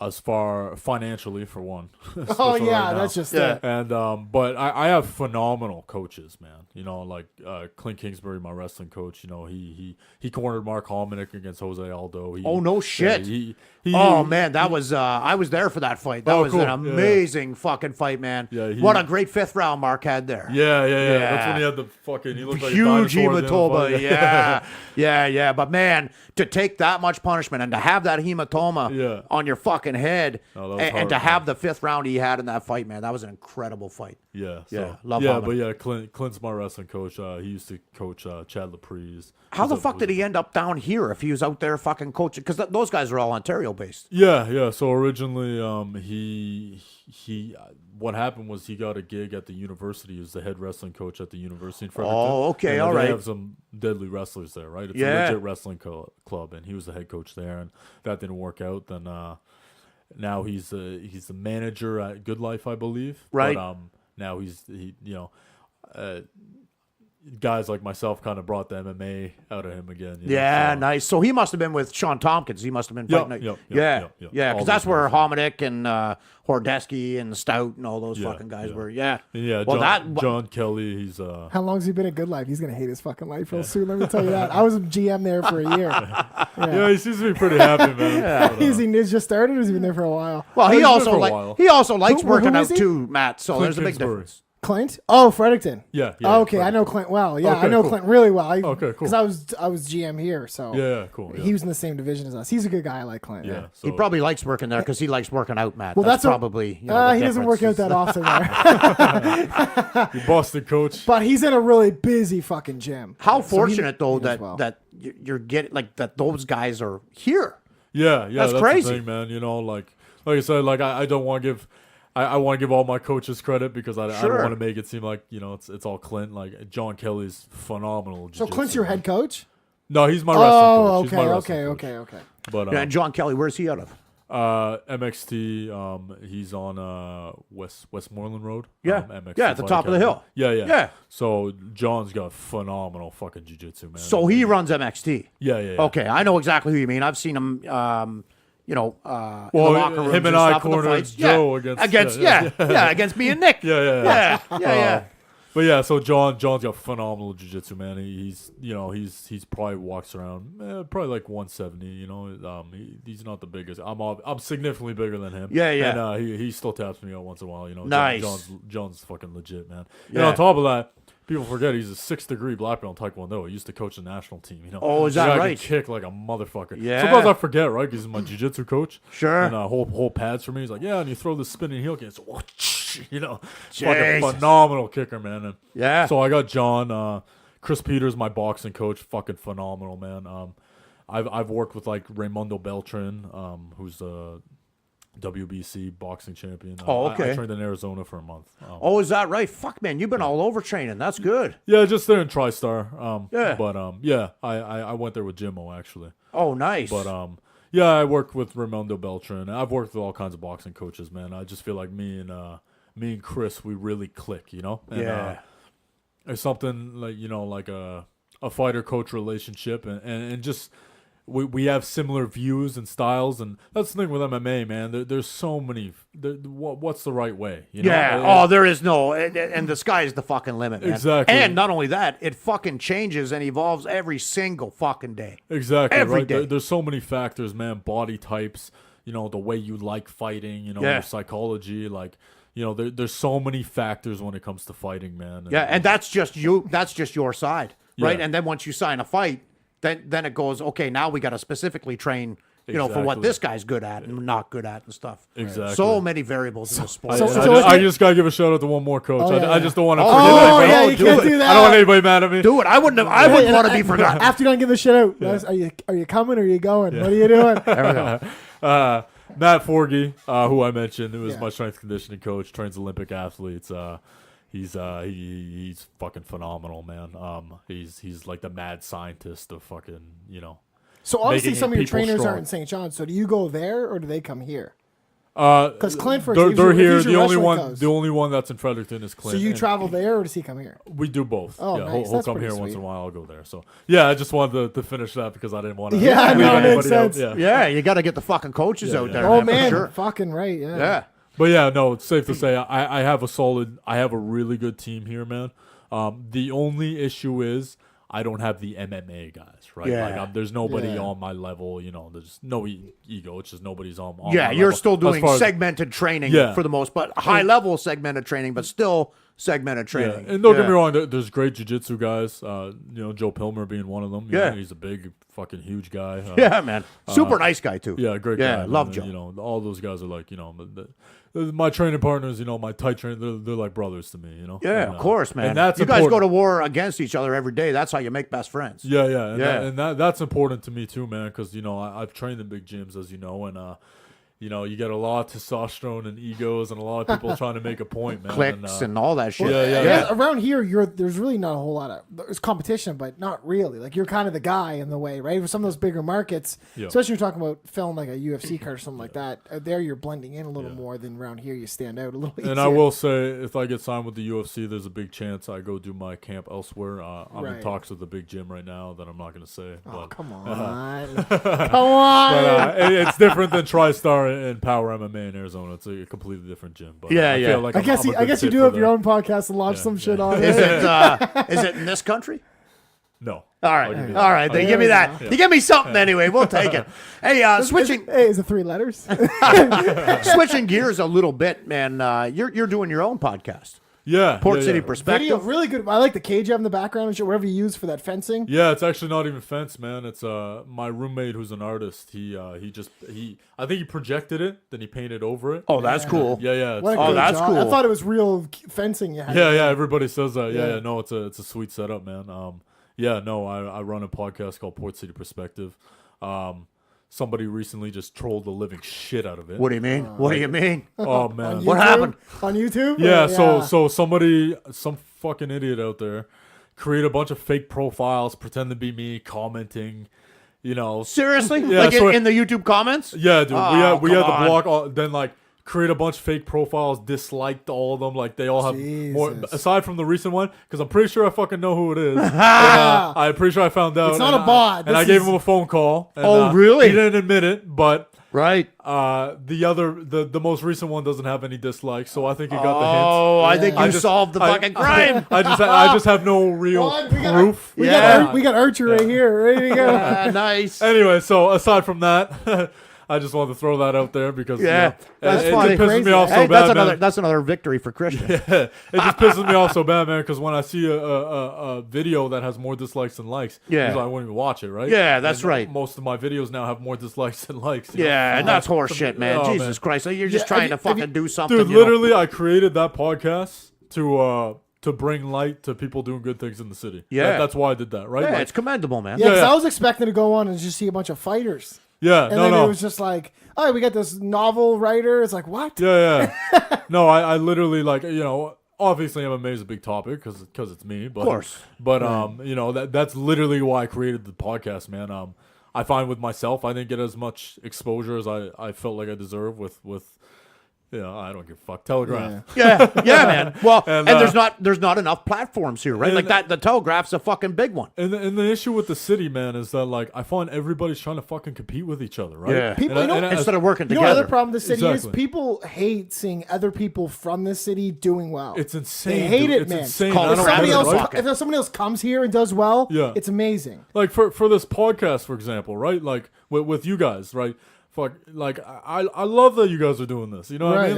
as far financially for one. Oh Especially yeah, right now. that's just Yeah. it. And but I have phenomenal coaches, man. Clint Kingsbury, my wrestling coach. He cornered Mark Hominick against Jose Aldo. Oh, no shit. He, Oh man, that was I was there for that fight. That was cool. an amazing fucking fight, man. Yeah, what a great fifth round Mark had there. Yeah. Yeah. That's when he had the fucking. He looked like Huge a dinosaur at the end of the hematoma. fight. Yeah. But man, to take that much punishment and to have that hematoma Yeah. on your fucking head, Oh, that was and hard, to man. have the fifth round he had in that fight, man, that was an incredible fight. Yeah. Yeah, So, love yeah, Hominick. but yeah, Clint's my wrestling coach. He used to coach Chad Laprise. How the fuck did he end up down here if he was out there fucking coaching? Because those guys are all Ontario based. Yeah. So originally, he what happened was he got a gig at the university. He was the head wrestling coach at the university in Fredericton. Oh, okay, and all they right. have some deadly wrestlers there, right? It's Yeah. a legit wrestling club, and he was the head coach there, and that didn't work out. Then now he's the manager at Good Life, I believe. Right. But now guys like myself kind of brought the MMA out of him again. You know, Yeah, so. nice. So he must have been with Sean Tompkins. He must have been fighting. Yep, yeah, all because that's those where guys. Hominick and Hordesky and Stout and all those fucking guys were. Yeah. Yeah, Well, John Kelly, he's How long's he been at Good Life? He's gonna hate his fucking life real soon. Let me tell you that. I was a GM there for a year. yeah, he seems to be pretty happy, man. But, He's just started, or has he been there for a while? Well, he's been for a while. he also likes Who working is out he? too, Matt. So Clint there's a big Kingsbury. difference. Clint? Oh, Fredericton. Yeah. Okay, I know Clint well. Yeah, Okay, I know cool. Clint really well. Okay, cool. Because I was GM here, so Yeah, cool. Yeah. he was in the same division as us. He's a good guy. I like Clint. yeah. So, He probably likes working there because he likes working out, Matt. Well, that's that's probably the he doesn't work out difference. that often there. you busted, coach. But he's in a really busy fucking gym. How So fortunate though he does that well. that you're getting like that those guys are here. Yeah, That's that's crazy. the thing, man. You know, like I said, like I don't want to give. I want to give all my coaches credit because I don't Sure. want to make it seem like it's all Clint. Like John Kelly's phenomenal. So jiu-jitsu, Clint's your man. head coach? No, he's my wrestling Oh, coach. He's my wrestling coach. okay. But Yeah, and John Kelly, where's he out of? MXT, he's on Westmoreland Road. Yeah. MXT Yeah, at the Fight top of the Academy. hill. Yeah. Yeah. So John's got phenomenal fucking jiu-jitsu, man. So he runs MXT. Yeah. Okay, I know exactly who you mean. I've seen him. In the Well, locker rooms him and I stuff in the cornered fights. Joe against yeah. against me and Nick. Yeah. But yeah, so John's got phenomenal jiu-jitsu, man. He's probably walks around probably like 170. You know, he's not the biggest. I'm significantly bigger than him. Yeah. And he still taps me out once in a while. You know, Nice. John's fucking legit, man. Yeah. And on top of that, people forget he's a 6th degree black belt in Taekwondo. He used to coach the national team. You know, Oh, is that The guy right? Can kick like a motherfucker. Yeah. Sometimes I forget, right? Because he's my jiu-jitsu coach. Sure. And whole pads for me. He's like, yeah, and you throw the spinning heel kick. So, you know, Jesus. fucking phenomenal kicker, man. And Yeah. so I got John, Chris Peters, my boxing coach, fucking phenomenal, man. I've worked with like Raimundo Beltran, who's the WBC boxing champion. Oh, okay. I trained in Arizona for a month. Oh, is that right? Fuck, man, you've been all over training. That's good. Yeah, just there in TriStar. Yeah. But yeah, I went there with Jimmo actually. Oh, nice. But yeah, I worked with Raimundo Beltran. I've worked with all kinds of boxing coaches, man. I just feel like me and Chris, we really click, you know. And, Yeah. It's something like like a fighter coach relationship, and just. We have similar views and styles, and that's the thing with MMA, man. There's so many. What's the right way? You know? Yeah. Oh, there is no, and the sky is the fucking limit, man. Exactly. And not only that, it fucking changes and evolves every single fucking day. Exactly. Every right? day. There's so many factors, man. Body types, the way you like fighting, Yeah. your psychology, like, there's so many factors when it comes to fighting, man. Yeah, and that's just you. That's just your side, right? Yeah. And then once you sign a fight, then it goes, okay, now we got to specifically train, for what Exactly. this guy's good at and not good at and stuff. Exactly. So many variables in the sport. I just gotta give a shout out to one more coach. Oh, yeah, I just don't want to Oh, forget anybody. yeah, you can't do that. I don't want anybody mad at me. Do it. I wouldn't want to be forgotten. After you're done giving the shit out, are you coming or are you going? What are you doing? There we go. Matt Forgy, who I mentioned, who was Yeah. my strength conditioning coach, trains Olympic athletes. He's fucking phenomenal, man. He's like the mad scientist of fucking So obviously making some of your people trainers strong. aren't in St. John. So do you go there or do they come here? Because Clint, for they're example, if here. he's your The only wrestling one, coach. the only one that's in Fredericton is So Clint. you and travel there or does he come here? We do both. Oh, yeah, nice. he'll That's come pretty here once in sweet. a while. I'll go there. So yeah, I just wanted to finish that because I didn't want to. Yeah, no, it makes sense. Yeah, you got to get the fucking coaches out there. Oh for man, sure. fucking right. Yeah. Yeah. But yeah, no, it's safe to say I have a really good team here, man. The only issue is I don't have the MMA guys, right? Yeah. Like there's nobody Yeah. on my level, there's no ego. It's just nobody's on Yeah, my you're level. still As doing far as- segmented training Yeah. for the most, but high level segmented training, but still segmented training. Yeah. And don't get Yeah. me wrong, there's great jiu-jitsu guys. Joe Pilmer being one of them. You Yeah. know, he's a big, fucking huge guy. Yeah, man. Super nice guy too. Yeah, great Yeah, guy. love man. Joe. And, all those guys are like, my training partners. My tight train. They're like brothers to me. Yeah, And, of course, man. And that's you guys important. go to war against each other every day. That's how you make best friends. Yeah, Yeah. and that's important to me too, man. Because I've trained in big gyms, as you know, and you get a lot of testosterone and egos and a lot of people trying to make a point, man. Clicks and all that shit. Yeah. Around here, there's really not a whole lot of there's competition, but not really. Like you're kind of the guy in the way, right? For some of those bigger markets, especially you're talking about film like a UFC card or something like that. There, you're blending in a little more than around here. You stand out a little. Easier. And I will say, if I get signed with the UFC, there's a big chance I go do my camp elsewhere. I'm in talks with a big gym right now that I'm not going to say. Oh, but, come on, come on! But, it's different than TriStar and Power MMA in Arizona. It's a completely different gym. But I feel like I guess you do have your own podcast and launch some shit on it. Is it in this country? No. All right. Then give me that. You give me something anyway. We'll take it. Hey, switching. Is it 3 letters? Switching gears a little bit, man. You're doing your own podcast. Yeah. Port City Perspective. Video, really good. I like the cage you have in the background and shit, whatever you use for that fencing. Yeah, it's actually not even fence, man. It's my roommate who's an artist. He I think he projected it, then he painted over it. Oh, that's cool. Yeah. That's cool. I thought it was real fencing you had. Yeah. Everybody says that. Yeah. No, it's a sweet setup, man. I run a podcast called Port City Perspective. Somebody recently just trolled the living shit out of it. What do you mean? What do you mean? Oh man, what happened on YouTube? Yeah, so some fucking idiot out there create a bunch of fake profiles, pretend to be me, commenting. Seriously? Yeah, like in the YouTube comments? Yeah, dude. We had to on. block. Then create a bunch of fake profiles, disliked all of them. Like they all have more, aside from the recent one, because I'm pretty sure I fucking know who it is. I'm pretty sure I found out. It's not a bot. And I gave him a phone call. And, really? He didn't admit it, but right. The most recent one doesn't have any dislikes, so I think he got the hint. Oh, I think you solved the fucking crime. I just have no real proof. We got Archer right here, ready to go. Nice. Anyway, so aside from that. I just wanted to throw that out there because that's funny. It pisses me off so bad, that's another victory for Christian. Yeah, it just pisses me off so bad, man. Because when I see a video that has more dislikes than likes, I wouldn't even watch it, right? Yeah, that's right. Most of my videos now have more dislikes than likes. And that's horseshit, man. Jesus Christ, you're just trying to fucking do something. Dude, literally, I created that podcast to bring light to people doing good things in the city. Yeah, that's why I did that, right? Yeah, it's commendable, man. Yeah, because I was expecting to go on and just see a bunch of fighters. Yeah, and then it was just like, oh, we got this novel writer. It's like, what? Yeah. No, I literally obviously MMA is a big topic because it's me, but of course. But that's literally why I created the podcast, man. I find with myself, I didn't get as much exposure as I felt like I deserve with. I don't give a fuck. Telegraph. Yeah, man. Well, and there's not enough platforms here, right? Like that, the Telegraph's a fucking big one. And the issue with the city, man, is that I find everybody's trying to fucking compete with each other, right? Yeah. People, instead of working together. The other problem with the city is people hate seeing other people from the city doing well. It's insane. They hate it, it's man. Insane. If somebody else comes here and does well, it's amazing. Like for this podcast, for example, right? Like with you guys, right? I love that you guys are doing this. You know what I mean?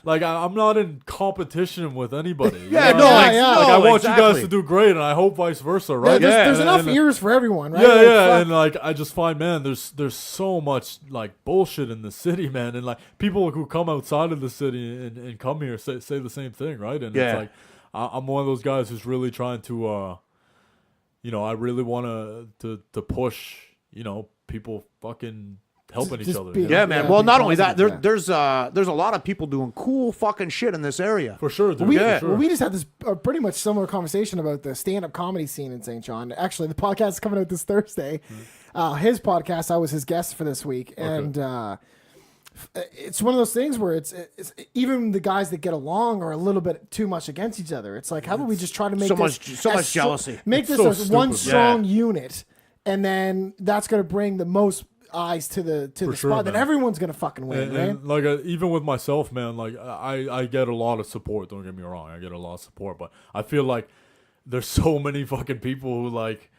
Like I'm not in competition with anybody. I want you guys to do great, and I hope vice versa, right? There's enough ears for everyone, right? And I just find, man, there's so much bullshit in the city, man, and people who come outside of the city and come here say the same thing, right? And it's I'm one of those guys who's really trying to, I really want to push, people fucking helping each other. Man. Well, not only that, there's a lot of people doing cool fucking shit in this area. For sure, dude. We just had this pretty much similar conversation about the stand-up comedy scene in St. John. Actually, the podcast is coming out this Thursday. His podcast, I was his guest for this week, and it's one of those things where it's even the guys that get along are a little bit too much against each other. It's like, how about we just try to make so much jealousy, make this one strong unit, and then that's going to bring the most eyes to the spot, then everyone's gonna fucking win, right? And even with myself, man, I get a lot of support. Don't get me wrong, I get a lot of support, but I feel like there's so many fucking people who like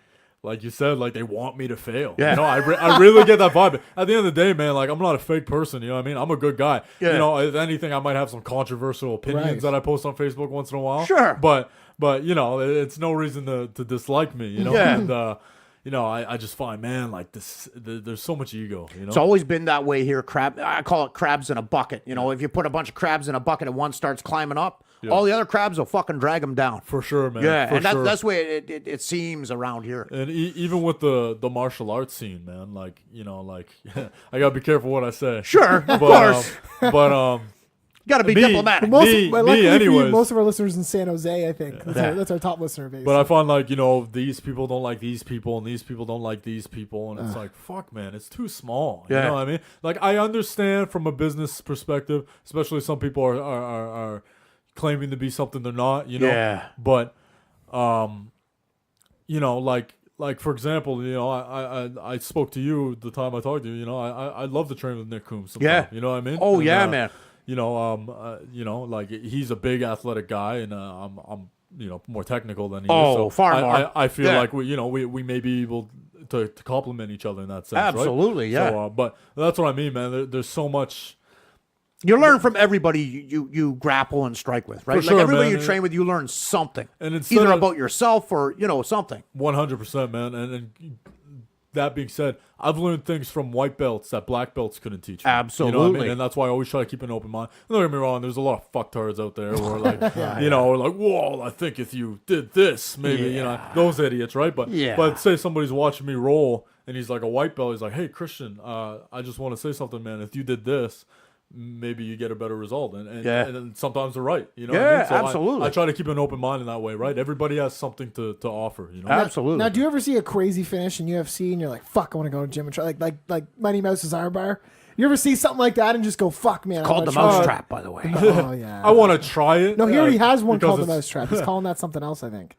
you said, they want me to fail. Yeah, I really get that vibe. At the end of the day, man, I'm not a fake person. You know what I mean? I'm a good guy. Yeah. If anything, I might have some controversial opinions that I post on Facebook once in a while. Sure, but it's no reason to dislike me. And you know, I just find, man, like there's so much ego, you know. It's always been that way here. I call it crabs in a bucket. You know, if you put a bunch of crabs in a bucket and one starts climbing up, all the other crabs will fucking drag them down. For sure, man. Yeah, for and sure. that's the way it seems around here. And even with the martial arts scene, man, like, you know, like I gotta be careful what I say. Sure, of course. But You got to be diplomatic. Me, anyways. Most of our listeners in San Jose, I think. That's our top listener base. But I find, like, you know, these people don't like these people, and these people don't like these people, and it's like, fuck, man, it's too small. You know what I mean? Like, I understand from a business perspective, especially some people are claiming to be something they're not, you know? Yeah. But, you know, like for example, you know, I spoke to you the time I talked to you. You know, I love to train with Nick Coombs. Yeah. You know what I mean? Oh, And, yeah, man. You know, like he's a big athletic guy, and I'm you know, more technical than he is. Oh, So far more. I feel like we may be able to complement each other in that sense. Absolutely, right? yeah. So, but that's what I mean, man. There's so much. You learn from everybody you grapple and strike with, right? For sure, like everybody man. you train with, you learn something. And instead either of- about yourself or, you know, something. 100%, man. And that being said, I've learned things from white belts that black belts couldn't teach me. Absolutely. You know what I mean? And that's why I always try to keep an open mind. And don't get me wrong, there's a lot of fucktards out there who are like, you know, like, whoa, I think if you did this, maybe, you know, those idiots, right? But say somebody's watching me roll and he's like a white belt, he's like, hey, Christian, I just want to say something, man. If you did this, maybe you get a better result. And sometimes they're right. You know what I mean? So absolutely. I try to keep an open mind in that way, right? Everybody has something to offer, you know? Absolutely. Now, do you ever see a crazy finish in UFC and you're like, fuck, I want to go to the gym and try, like Mighty Mouse's armbar? You ever see something like that and just go, fuck, man? Called the Mousetrap, by the way. Oh, yeah. I want to try it. No, he already has one because called the it's- Mousetrap. He's calling that something else, I think.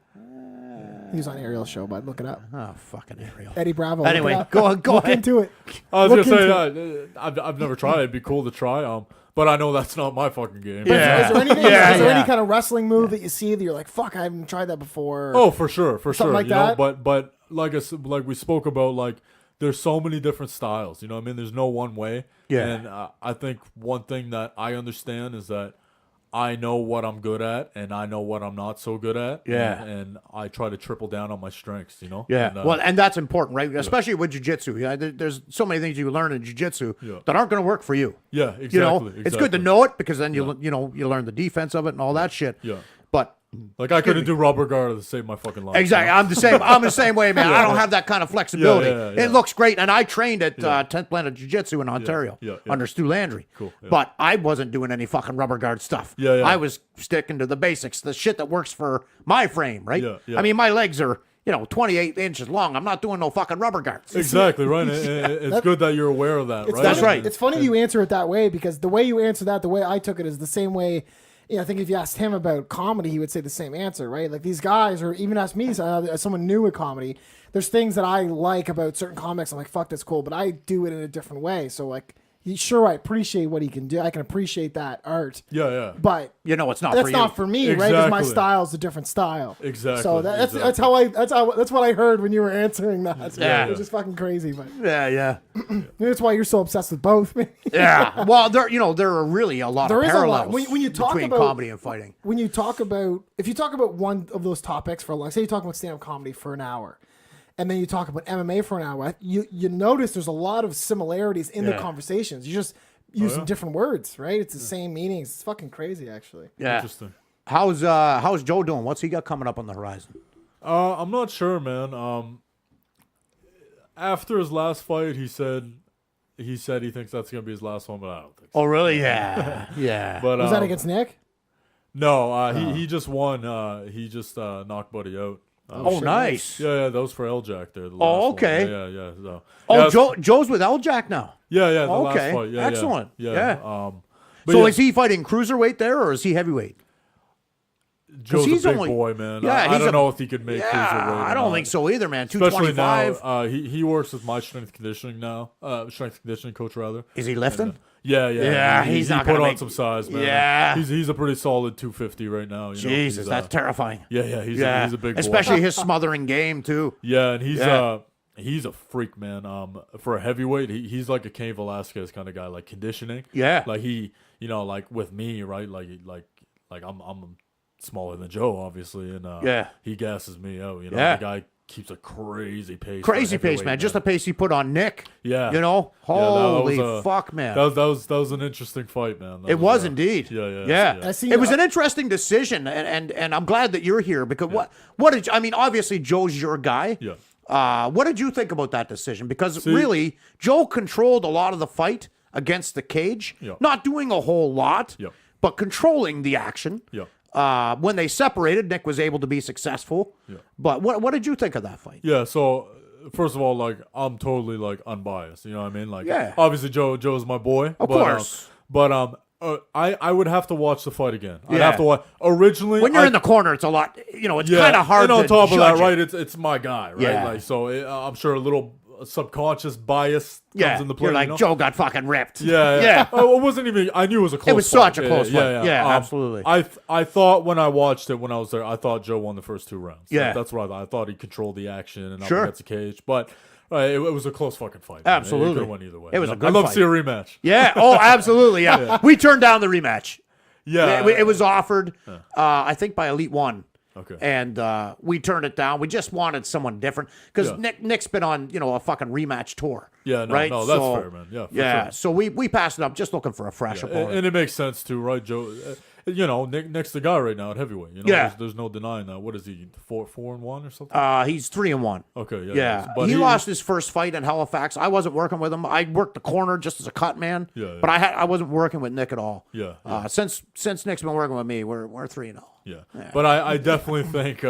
He was on Ariel's show, but look it up. Oh, fucking Ariel. Eddie Bravo. Anyway, look it up. go Look ahead. into it. I was Look gonna into say I've never tried it. It'd be cool to try. But I know that's not my fucking game. Yeah. Is there anything? Yeah, is there yeah. any kind of wrestling move that you see that you're like, fuck, I haven't tried that before? Oh, for sure. like you know, that? but like like we spoke about, like there's so many different styles. You know what I mean? There's no one way. Yeah. And I think one thing that I understand is that I know what I'm good at, and I know what I'm not so good at. Yeah. And I try to triple down on my strengths. You know. Yeah, And, well, and that's important, right? Especially with jiu-jitsu. Yeah, there's so many things you learn in jiu-jitsu that aren't going to work for you. yeah, exactly. You know, it's good to know it because then you learn the defense of it and all that shit. Yeah. But Like I couldn't do rubber guard to save my fucking life. exactly, I'm the same. I'm the same way, man. I don't have that kind of flexibility. Yeah. It looks great, and I trained at 10th Planet Jiu-Jitsu in Ontario Yeah. under Stu Landry. Cool, yeah. But I wasn't doing any fucking rubber guard stuff. Yeah. I was sticking to the basics, the shit that works for my frame, right? Yeah. I mean, my legs are 28 inches long. I'm not doing no fucking rubber guards. Exactly right. It's good that you're aware of that, right? That's funny- right. It's funny you answer it that way because the way you answer that, the way I took it is the same way. I think if you asked him about comedy, he would say the same answer, right? Like these guys, or even ask me, as someone new at comedy, there's things that I like about certain comics. I'm like, fuck, that's cool, but I do it in a different way. So like, sure, I appreciate what he can do. I can appreciate that art. Yeah. But It's not that's for you. not for me, right? Because my Exactly. style's a different style. Exactly, So that's exactly. that's what I heard when you were answering that. Yeah. Which is fucking crazy, but Yeah. maybe that's why you're so obsessed with both. Yeah. Well, there are really a lot There of is a lot. parallels When you talk between about- comedy and fighting. When you talk about, if you talk about one of those topics for say you talk about stand-up comedy for an hour, and then you talk about MMA for an hour, you notice there's a lot of similarities in the conversations. You just using different words, right? It's the same meanings. It's fucking crazy, actually. Yeah. Interesting. How's Joe doing? What's he got coming up on the horizon? I'm not sure, man. After his last fight, he said he thinks that's gonna be his last one, but I don't think so. Oh, really? Yeah. Yeah. But Was that against Nick? no, he just won. He just knocked Buddy out. Oh, nice. Yeah, that was for L-Jack there. The Oh, last one. okay. Yeah. So, Oh, yeah, Joe's with L-Jack now. Yeah, the Okay. last fight. Yeah, Excellent. Yeah. But So yeah, is he fighting cruiserweight there, or is he heavyweight? Joe's he's a big only- boy, man. Yeah, I he's don't a- know if he could make cruiserweight. I or don't not. think so either, man. Especially 225. now, he works with my strength conditioning now. Strength conditioning coach, rather. Is he lifting? Yeah. Yeah, He he's not put gonna on make- some size, man. Yeah. He's a pretty solid 250 right now. You know? Jesus, He's, that's terrifying. yeah. He's Yeah, a big boy. especially his smothering game too. Yeah, and Yeah. he's a freak, man. For a heavyweight, he's like a Cain Velasquez kind of guy, like conditioning. Yeah. Like he, like with me, right? Like I'm smaller than Joe, obviously, and Yeah. he gasses me out. Yeah. The guy keeps a crazy pace. Crazy pace, man. Just the pace he put on Nick. Yeah. You know? Holy fuck, man. That was an interesting fight, man. It was indeed. Yeah. It was an interesting decision, and I'm glad that you're here because what did you, I mean? Obviously, Joe's your guy. Yeah. What did you think about that decision? Because really, Joe controlled a lot of the fight against the cage, not doing a whole lot, but controlling the action. Yeah. When they separated, Nick was able to be successful. Yeah. But what did you think of that fight? Yeah, so first of all, like I'm totally like unbiased. You know what I mean? Like obviously Joe's my boy. Of course. I would have to watch the fight again. I'd have to watch originally. When you're in the corner, it's a lot. You know, it's kind of hard. And on to top of that, judge right? It's my guy, right? Yeah. Like so, I'm sure a little subconscious bias comes into play. You're like, you know? Joe got fucking ripped. Yeah. Oh, it wasn't even. I knew it was a close. It was fight. such a close fight. Yeah, absolutely. I thought when I watched it when I was there, I thought Joe won the first 2 rounds. Yeah, that's what I thought. I thought he controlled the action and up against the cage, but. It was a close fucking fight. Man. Absolutely. It could have went either way. It was a good I'd love fight. to see a rematch. Yeah. Oh, absolutely. Yeah. We turned down the rematch. Yeah. It was offered, I think, by Elite One. Okay. And we turned it down. We just wanted someone different because Nick's been on, a fucking rematch tour. Yeah, no, right? no, that's fair, man. Yeah, sure. So we passed it up, just looking for a fresh opponent. And it makes sense too, right, Joe? Nick's the guy right now at heavyweight. There's no denying that. What is he? 4-1 or something? He's 3-1. Okay, yeah. But he lost his first fight in Halifax. I wasn't working with him. I worked the corner just as a cut man. But I wasn't working with Nick at all. Yeah. Since Nick's been working with me, we're 3-0. Yeah. But I definitely think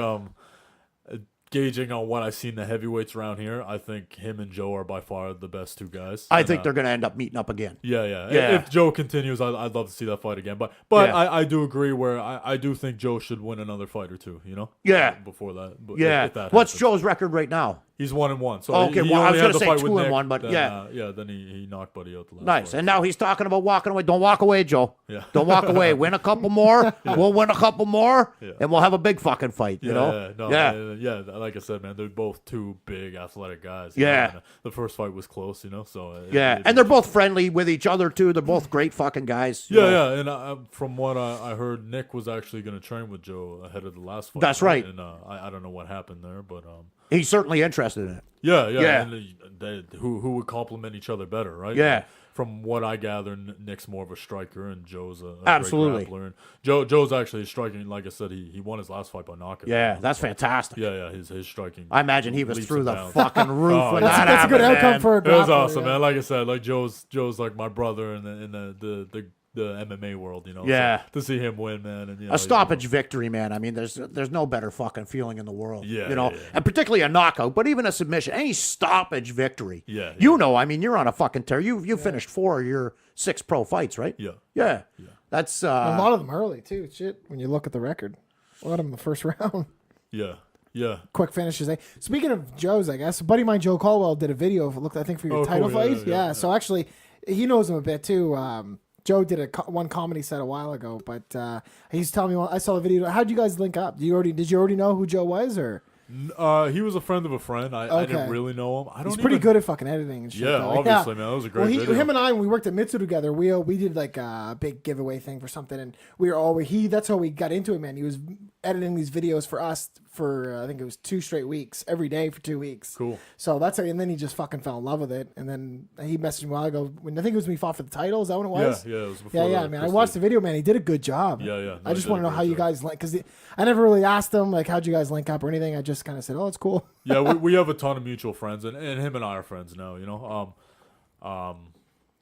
gauging on what I've seen the heavyweights around here, I think him and Joe are by far the best 2 guys. I think they're going to end up meeting up again. Yeah. If Joe continues, I'd love to see that fight again. But I do agree where I do think Joe should win another fight or 2, Yeah. Before that. What's If that happens. Joe's record right now? He's 1-1. So okay, he well, I was going going to say 2-1, but then, then he knocked Buddy out the last Nice. fight. And now he's talking about walking away. Don't walk away, Joe. Yeah. Don't walk away. Win a couple more. We'll win a couple more, and we'll have a big fucking fight, you know? Yeah. Like I said, man, they're both 2 big athletic guys. Yeah. The first fight was close, so. And they're both friendly with each other, too. They're both great fucking guys. Yeah. And from what I heard, Nick was actually going to train with Joe ahead of the last fight. That's right. And I don't know what happened there, but. He's certainly interested in it. Yeah. And who would complement each other better, right? Yeah. And from what I gather, Nick's more of a striker, and Joe's a Absolutely. great grappler. And Joe's actually striking. Like I said, he won his last fight by knockout. Yeah, that's fantastic. Yeah. His striking. I imagine he was leaps through and the bounds. fucking roof when that That's a good happened, outcome man. for a It was grappler, awesome, man. Like I said, like Joe's like my brother in the MMA world, Yeah. So to see him win, man, and A stoppage victory, man. I mean, there's no better fucking feeling in the world. Yeah, and particularly a knockout, but even a submission, any stoppage victory. Yeah. I mean, you're on a fucking tear. You finished 4 of your 6 pro fights, right? Yeah. That's a lot of them early too. Shit, when you look at the record, a lot of them in the first round. Yeah. Quick finishes. Speaking of Joe's, I guess a buddy of mine, Joe Caldwell, did a video of I think for your title cool. fight. Yeah. So actually, he knows him a bit too. Joe did one comedy set a while ago, but he's telling me I saw the video. How'd you guys link up? Did you already know who Joe was, or? He was a friend of a friend. I didn't really know him. He's pretty good at fucking editing and shit. Yeah, obviously, man. That was a great video. Him and I, when we worked at Mitsu together, we did like a big giveaway thing for something, and that's how we got into it, man. He was editing these videos for us for I think it was 2 straight weeks, every day for 2 weeks. Cool. So that's how, and then he just fucking fell in love with it, and then he messaged me a while ago when I think it was when he fought for the title. Is that when it was? Yeah, it was before. Yeah, man. I watched the video, man. He did a good job. Yeah. No, I just want to know how you guys like, because I never really asked him like how'd you guys link up or anything. I just kind of said, oh, it's cool. Yeah, we have a ton of mutual friends, and him and I are friends now.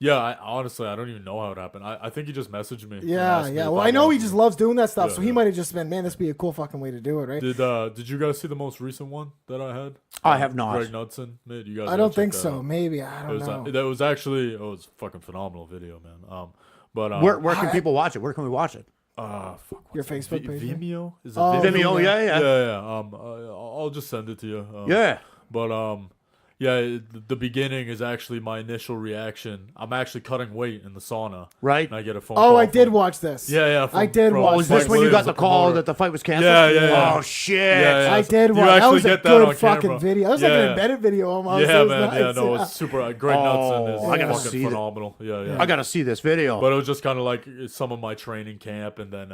Yeah, honestly, I don't even know how it happened. I think he just messaged me. Yeah. Well, I know he just loves doing that stuff, so he might have just been, man, this would be a cool fucking way to do it, right? Did you guys see the most recent one that I had? I have not. Greg Knudsen. Man, you guys I don't think check that so. out. Maybe I don't know. That was actually it was a fucking phenomenal video, man. But where can people watch it? Where can we watch it? Your Facebook page? Vimeo? Is it Vimeo? Yeah. Yeah. I'll just send it to you. But the beginning is actually my initial reaction. I'm actually cutting weight in the sauna. Right. And I get a phone Oh, call. I did watch this. Yeah. I did watch. Was this when you got the call that the fight was canceled? Yeah. Oh shit! Yeah. I did watch. That was a good fucking video. That was like an embedded video almost. Yeah, it was man. nice. Yeah, no, it's super. Greg Knudsen is I gotta fucking see phenomenal. Yeah. I gotta see this video. But it was just kind of like some of my training camp, and then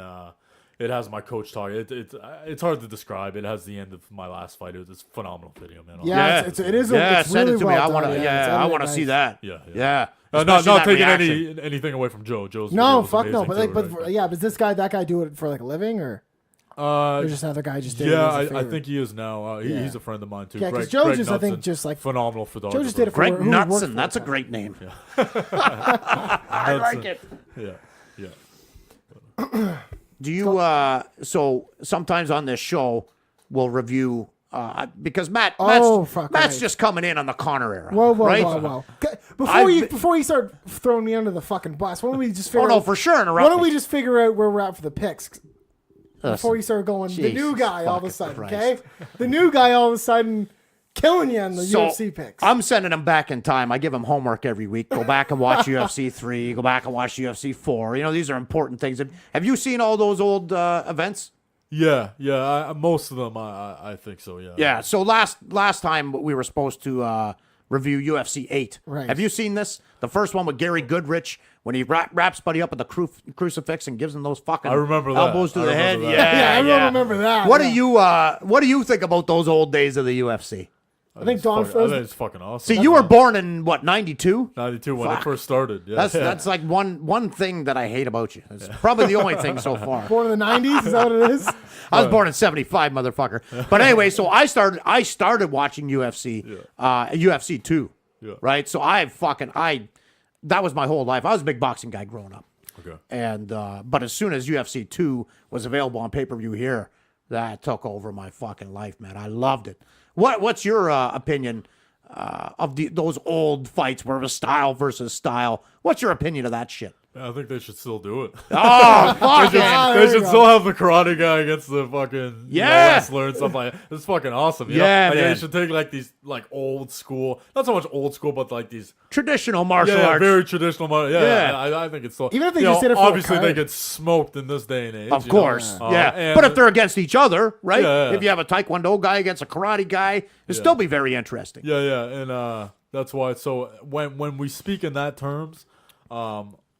it has my coach talking. It's hard to describe. It has the end of my last fight. It's a phenomenal video, man. Yeah, it is. Yeah, it's send really it to me. well I want done. to. It's I edited want to see nice. that. Yeah. Especially Not that taking reaction. anything away from Joe. Joe's No, video was fuck no. amazing But too, but right? yeah, but this guy, that guy, do it for like a living, or just another guy just did it. Yeah, as a I favor? think he is now. Yeah. He's a friend of mine too. Yeah, 'cause Greg, Joe Greg just, I think, Knudsen, just like phenomenal photographer. Joe just did it for Greg who he worked Knudsen. for. That's a great name. I like it. Yeah. Do you? So sometimes on this show, we'll review. Because Matt's right. just coming in on the Connor era. Whoa, right? Before you start throwing me under the fucking bus, why don't we just figure Oh no, out, for sure. why don't we just figure out where we're at for the picks before you start going the new Jesus guy all of a fucking sudden, Christ. okay? The new guy all of a sudden killing you on the So, UFC picks. I'm sending him back in time. I give him homework every week. Go back and watch UFC 3. Go back and watch UFC 4. You know, these are important things. Have you seen all those old events? Yeah. Most of them, I think so. Yeah. Yeah. So last time we were supposed to review UFC 8. Right. Have you seen this? The first one with Gary Goodrich when he wraps Buddy up with the crucifix and gives him those fucking I remember that. elbows to I the head. remember that. Yeah, everyone remember that. What yeah. do you think about those old days of the UFC? I think Don I think it's fucking awesome. See, you were born in what, 92? 92 when it Fuck. first started. Yeah. That's like one thing that I hate about you. It's probably the only thing so far. Born in the 90s? Is that what it is? I was born in 75, motherfucker. But anyway, so I started watching UFC, UFC 2, right? So that was my whole life. I was a big boxing guy growing up. Okay. And but as soon as UFC 2 was available on pay-per-view here, that took over my fucking life, man. I loved it. What's your opinion of those old fights where it was style versus style? What's your opinion of that shit? I think they should still do it. Oh, fuck it. They should still have the karate guy against the fucking wrestler and stuff like that. It's fucking awesome. You know? Yeah, Like, man. they should take like these like old school, not so much old school, but like these Traditional martial yeah, arts. very traditional. Yeah. I think it's still. Even if they you just know, did it for a obviously they card. get smoked in this day and age. Of you know? course, yeah. and- But if they're against each other, right? Yeah. If you have a Taekwondo guy against a karate guy, it'd still be very interesting. yeah, and that's why. So when we speak in that terms,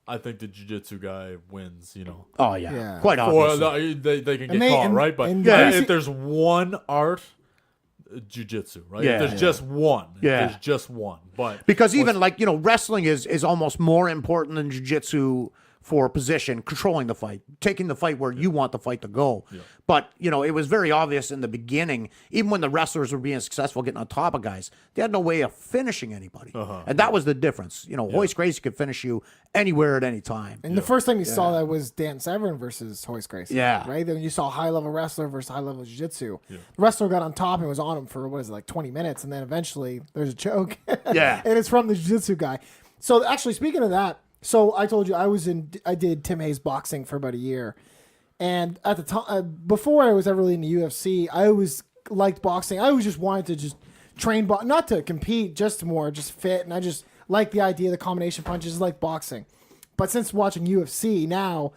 I think the jiu-jitsu guy wins. You know. Oh yeah, Yeah. quite Or obviously. they can get they- caught, and- right? But and yeah, you if see- there's one art, jiu-jitsu, right? Yeah. If there's just one. If Yeah. there's just one. But Because even like wrestling is almost more important than jiu-jitsu for position, controlling the fight, taking the fight where you want the fight to go. But it was very obvious in the beginning, even when the wrestlers were being successful getting on top of guys, they had no way of finishing anybody, and that was the difference. Hoist Gracie could finish you anywhere at any time. And the first time you saw that was Dan Severn versus Hoist Gracie. Yeah. Right? Then you saw high-level wrestler versus high-level jiu-jitsu. The wrestler got on top and was on him for, 20 minutes, and then eventually there's a choke. Yeah. And it's from the jiu-jitsu guy. So actually, speaking of that, so I told you I did Tim Hayes boxing for about a year. And at the time, before I was ever really in the UFC, I always liked boxing. I always just wanted to just train, not to compete, just fit. And I just like the idea of the combination punches, like boxing. But since watching UFC now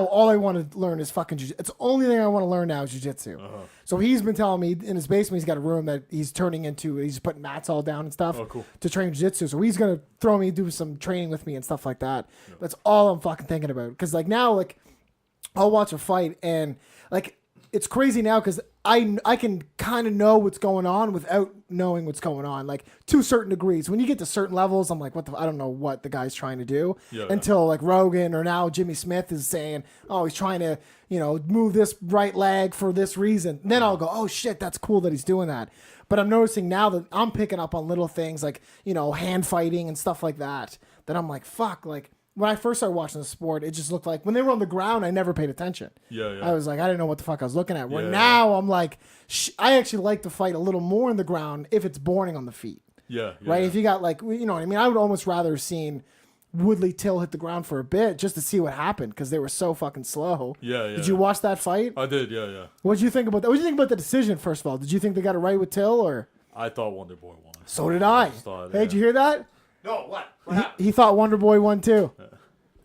all I want to learn is fucking jiu-jitsu. It's the only thing I want to learn now is jiu-jitsu. So he's been telling me in his basement he's got a room that he's turning into. He's putting mats all down and stuff to train jiu-jitsu. So he's gonna throw me, do some training with me and stuff like that. That's all I'm fucking thinking about. Because like now, like I'll watch a fight and like it's crazy now because I can kind of know what's going on without knowing what's going on, like to certain degrees. When you get to certain levels, I'm like, I don't know what the guy's trying to do until like Rogan or now Jimmy Smith is saying, oh, he's trying to, move this right leg for this reason. And then I'll go, oh shit, that's cool that he's doing that. But I'm noticing now that I'm picking up on little things like, hand fighting and stuff like that I'm like, fuck, like, when I first started watching the sport, it just looked like when they were on the ground, I never paid attention. I was like, I didn't know what the fuck I was looking at. Where now I'm like, I actually like to fight a little more on the ground if it's boring on the feet. Right? If you got like, what I mean? I would almost rather have seen Woodley Till hit the ground for a bit just to see what happened because they were so fucking slow. Did you watch that fight? I did, yeah. What did you think about that? What did you think about the decision, first of all? Did you think they got it right with Till or? I thought Wonder Boy won. So did I. Hey, did you hear that? No, what? He thought Wonder Boy won too.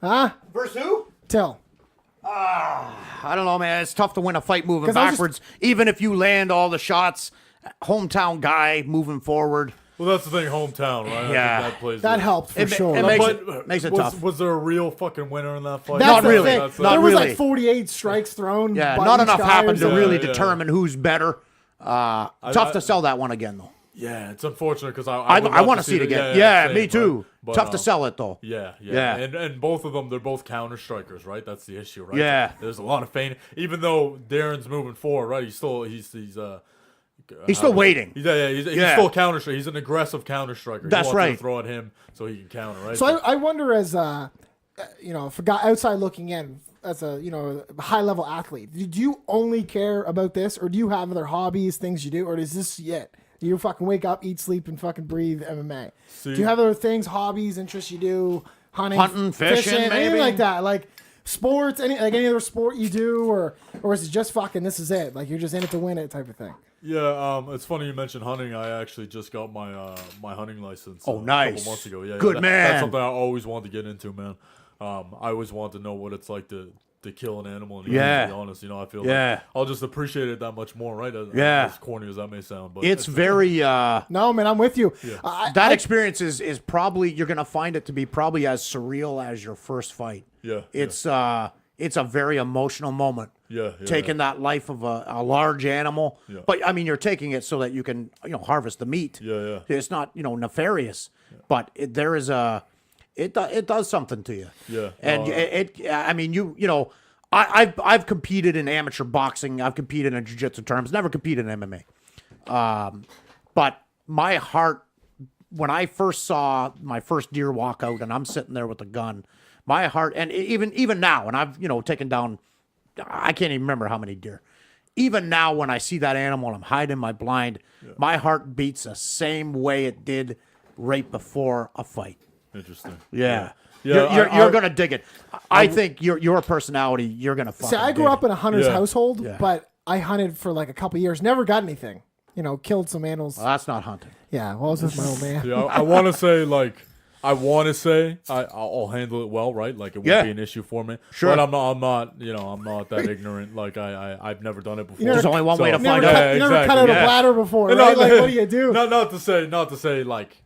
Huh? Versus who? Till. I don't know, man. It's tough to win a fight moving 'Cause I was backwards, even if you land all the shots. Hometown guy moving forward. Well, that's the thing, hometown, right? Yeah. I think that plays. That helped for sure. it makes it was, tough. Was there a real fucking winner in that fight? That's Not the really. thing. Not There was really. like 48 strikes thrown. Yeah, by not each enough guy or happened to something. really Yeah, yeah. determine who's better. Tough to sell that one again, though. Yeah, it's unfortunate because I want to see it again. Yeah, same, me too. right? But, Tough to sell it, though. Yeah. Yeah. And both of them, they're both counter strikers, right? That's the issue, right? Yeah. There's a lot of feint. Even though Darren's moving forward, right? He's still waiting. He's still a counter striker. He's an aggressive counter striker. That's he wants right. to throw at him so he can counter, right? So I wonder, as if a guy outside looking in, as a high level athlete, do you only care about this, or do you have other hobbies, things you do, or is this it? You fucking wake up, eat, sleep, and fucking breathe MMA. Do you have other things, hobbies, interests you do? Hunting, fishing, maybe? anything like that, like sports, any other sport you do, or is it just fucking this is it? Like you're just in it to win it type of thing. Yeah, it's funny you mentioned hunting. I actually just got my my hunting license. Oh, a nice. couple months ago. Yeah, Good that, man. That's something I always wanted to get into, man. I always want to know what it's like to kill an animal. And Yeah. to be honest, I feel Yeah. like I'll just appreciate it that much more, right? Yeah. As corny as that may sound, but It's very. No, man, I'm with you. That experience is probably, you're going to find it to be probably as surreal as your first fight. Yeah. It's a very emotional moment. Yeah. Taking that life of a large animal. Yeah. But, I mean, you're taking it so that you can, harvest the meat. Yeah. It's not, nefarious. But there is it does something to you. Yeah. And I've competed in amateur boxing. I've competed in jiu-jitsu terms. Never competed in MMA. But my heart, when I first saw my first deer walk out, and I'm sitting there with a gun, my heart, and even now, and I've taken down, I can't even remember how many deer. Even now, when I see that animal and I'm hiding my blind, my heart beats the same way it did right before a fight. Interesting. Yeah. Yeah, You're gonna dig it. I think your personality, you're gonna fucking See, I grew dig up in a hunter's Yeah. household, Yeah. but I hunted for like a couple years. Never got anything. Killed some animals. Well, that's not hunting. Yeah, well, I was with my old man. Yeah, I want to say, I'll handle it well, right? Like it won't Yeah. be an issue for me. Sure. But I'm not that ignorant. Like I've never done it before. There's only one way to You find never, out. cut, you never cut exactly. out Yeah. a bladder before, And right? not- Like, what do you do? Not to say like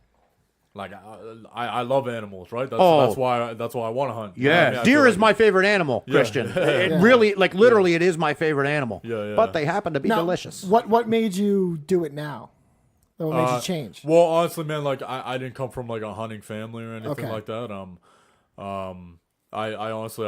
I love animals, right? That's why I want to hunt. You know what I Yeah, mean? I deer feel is like- my favorite animal, Christian. It really, like literally, it is my favorite animal. Yeah. But they happen to be Now, delicious. What made you do it now? What made you change? Well, honestly, man, like I didn't come from like a hunting family or anything Okay. like that. I honestly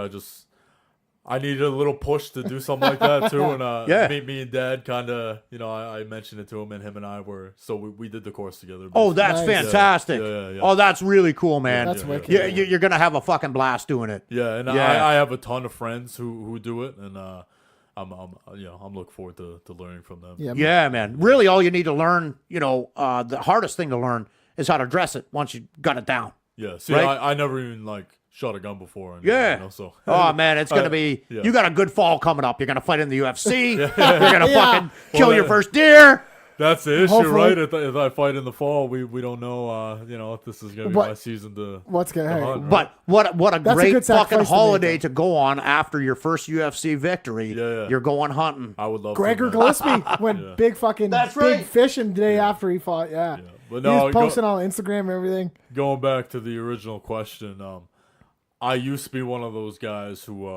I needed a little push to do something like that too. And Yeah. me and Dad kind of, I mentioned it to him, and him and I were we did the course together. Oh, that's Nice. fantastic. Yeah. Oh, that's really cool, man. That's wicked. You're gonna have a fucking blast doing it. Yeah, and Yeah. I have a ton of friends who do it, and I'm looking forward to learning from them. Yeah. Yeah, man. Really, all you need to learn, the hardest thing to learn is how to dress it once you got it down. Yeah. See, Right? I never even shot a gun before. And, Yeah. so. Oh man, it's gonna be. yeah. You got a good fall coming up. You're gonna fight in the UFC. You're gonna Yeah. fucking kill Well, your first deer. That's the issue, Hopefully. right? If I fight in the fall, we don't know, if this is gonna be What- my season to What's going to hunt, happen? right? But what a That's a great good fucking sacrifice to make, holiday though. to go on after your first UFC victory. Yeah. You're going hunting. I would love Gregor to, man. Gillespie went big fucking That's big right. fishing the day after he fought. Yeah. But He was posting on Instagram and everything. Going back to the original question, I used to be one of those guys who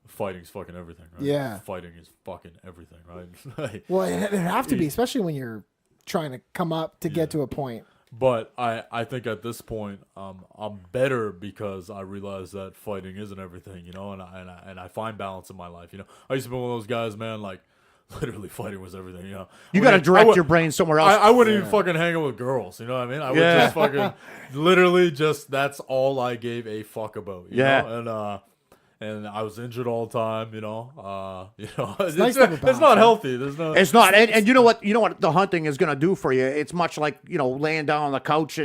fighting's fucking everything, right? Yeah. Fighting is fucking everything, right? Like, Well, it'd have to be, especially when you're trying to come up to get to a point. but I think at this point, I'm better because I realize that fighting isn't everything, and I find balance in my life. I used to be one of those guys, man, like literally fighting was everything. You got to direct your brain somewhere else. I wouldn't even fucking hang out with girls. You know what I mean? I would just fucking literally just that's all I gave a fuck about. You know? And I was injured all the time. It's, nice to have a it's balance, not right? healthy. There's no. It's not, and you know what the hunting is going to do for you. It's much like laying down on the couch.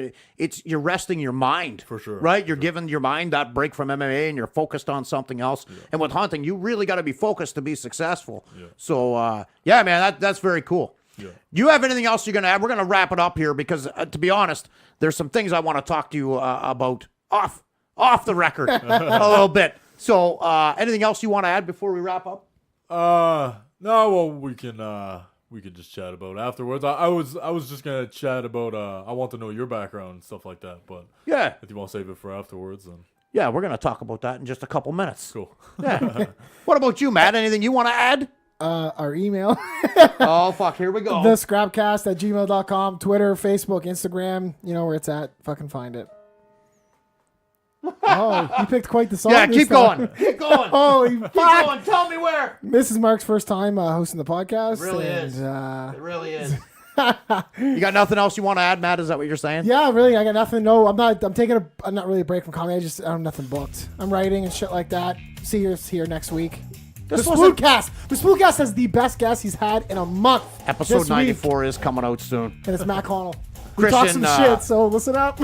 You're resting your mind For sure. right? You're giving your mind that break from MMA, and you're focused on something else. And with hunting, you really got to be focused to be successful. Yeah. So man, that's very cool. Yeah. Do you have anything else you're going to add? We're going to wrap it up here because, to be honest, there's some things I want to talk to you about off the record a little bit. So, anything else you want to add before we wrap up? No. Well, we can we could just chat about afterwards. I was just gonna chat about I want to know your background and stuff like that. But Yeah. if you want to save it for afterwards, then Yeah, we're going to talk about that in just a couple minutes. cool. Yeah. What about you, Matt? Anything you want to add? Our email, Oh, fuck. Here we go. thescrapcast@gmail.com, Twitter, Facebook, Instagram. You know where it's at. Fucking find it. Oh, you picked quite the song. Yeah, this keep time. going. Keep going. Holy Keep fuck! going. Tell me where. This is Mark's first time hosting the podcast. It really and, is. It really is. You got nothing else you want to add, Matt? Is that what you're saying? Yeah, really, I got nothing. No, I'm not really a break from comedy. I have nothing booked. I'm writing and shit like that. See you here next week. The Spookcast has the best guest he's had in a month. Episode this 94 week. is coming out soon. And it's Matt Connell. We talk some Christian, shit, so listen up.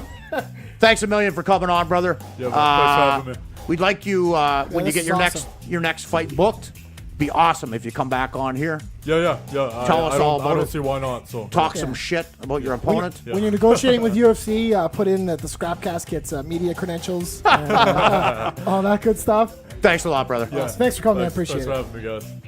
Thanks a million for coming on, brother. Yeah, man, thanks for having me. We'd like you when you this get is awesome. your next fight booked. Be awesome if you come back on here. Yeah. Tell us all about I don't it. see why not. So Talk some shit about your opponent. When you're negotiating with UFC, put in the Scrapcast kits, media credentials, and, all that good stuff. Thanks a lot, brother. Yeah. Thanks for coming. I appreciate Thanks it. for having me, guys.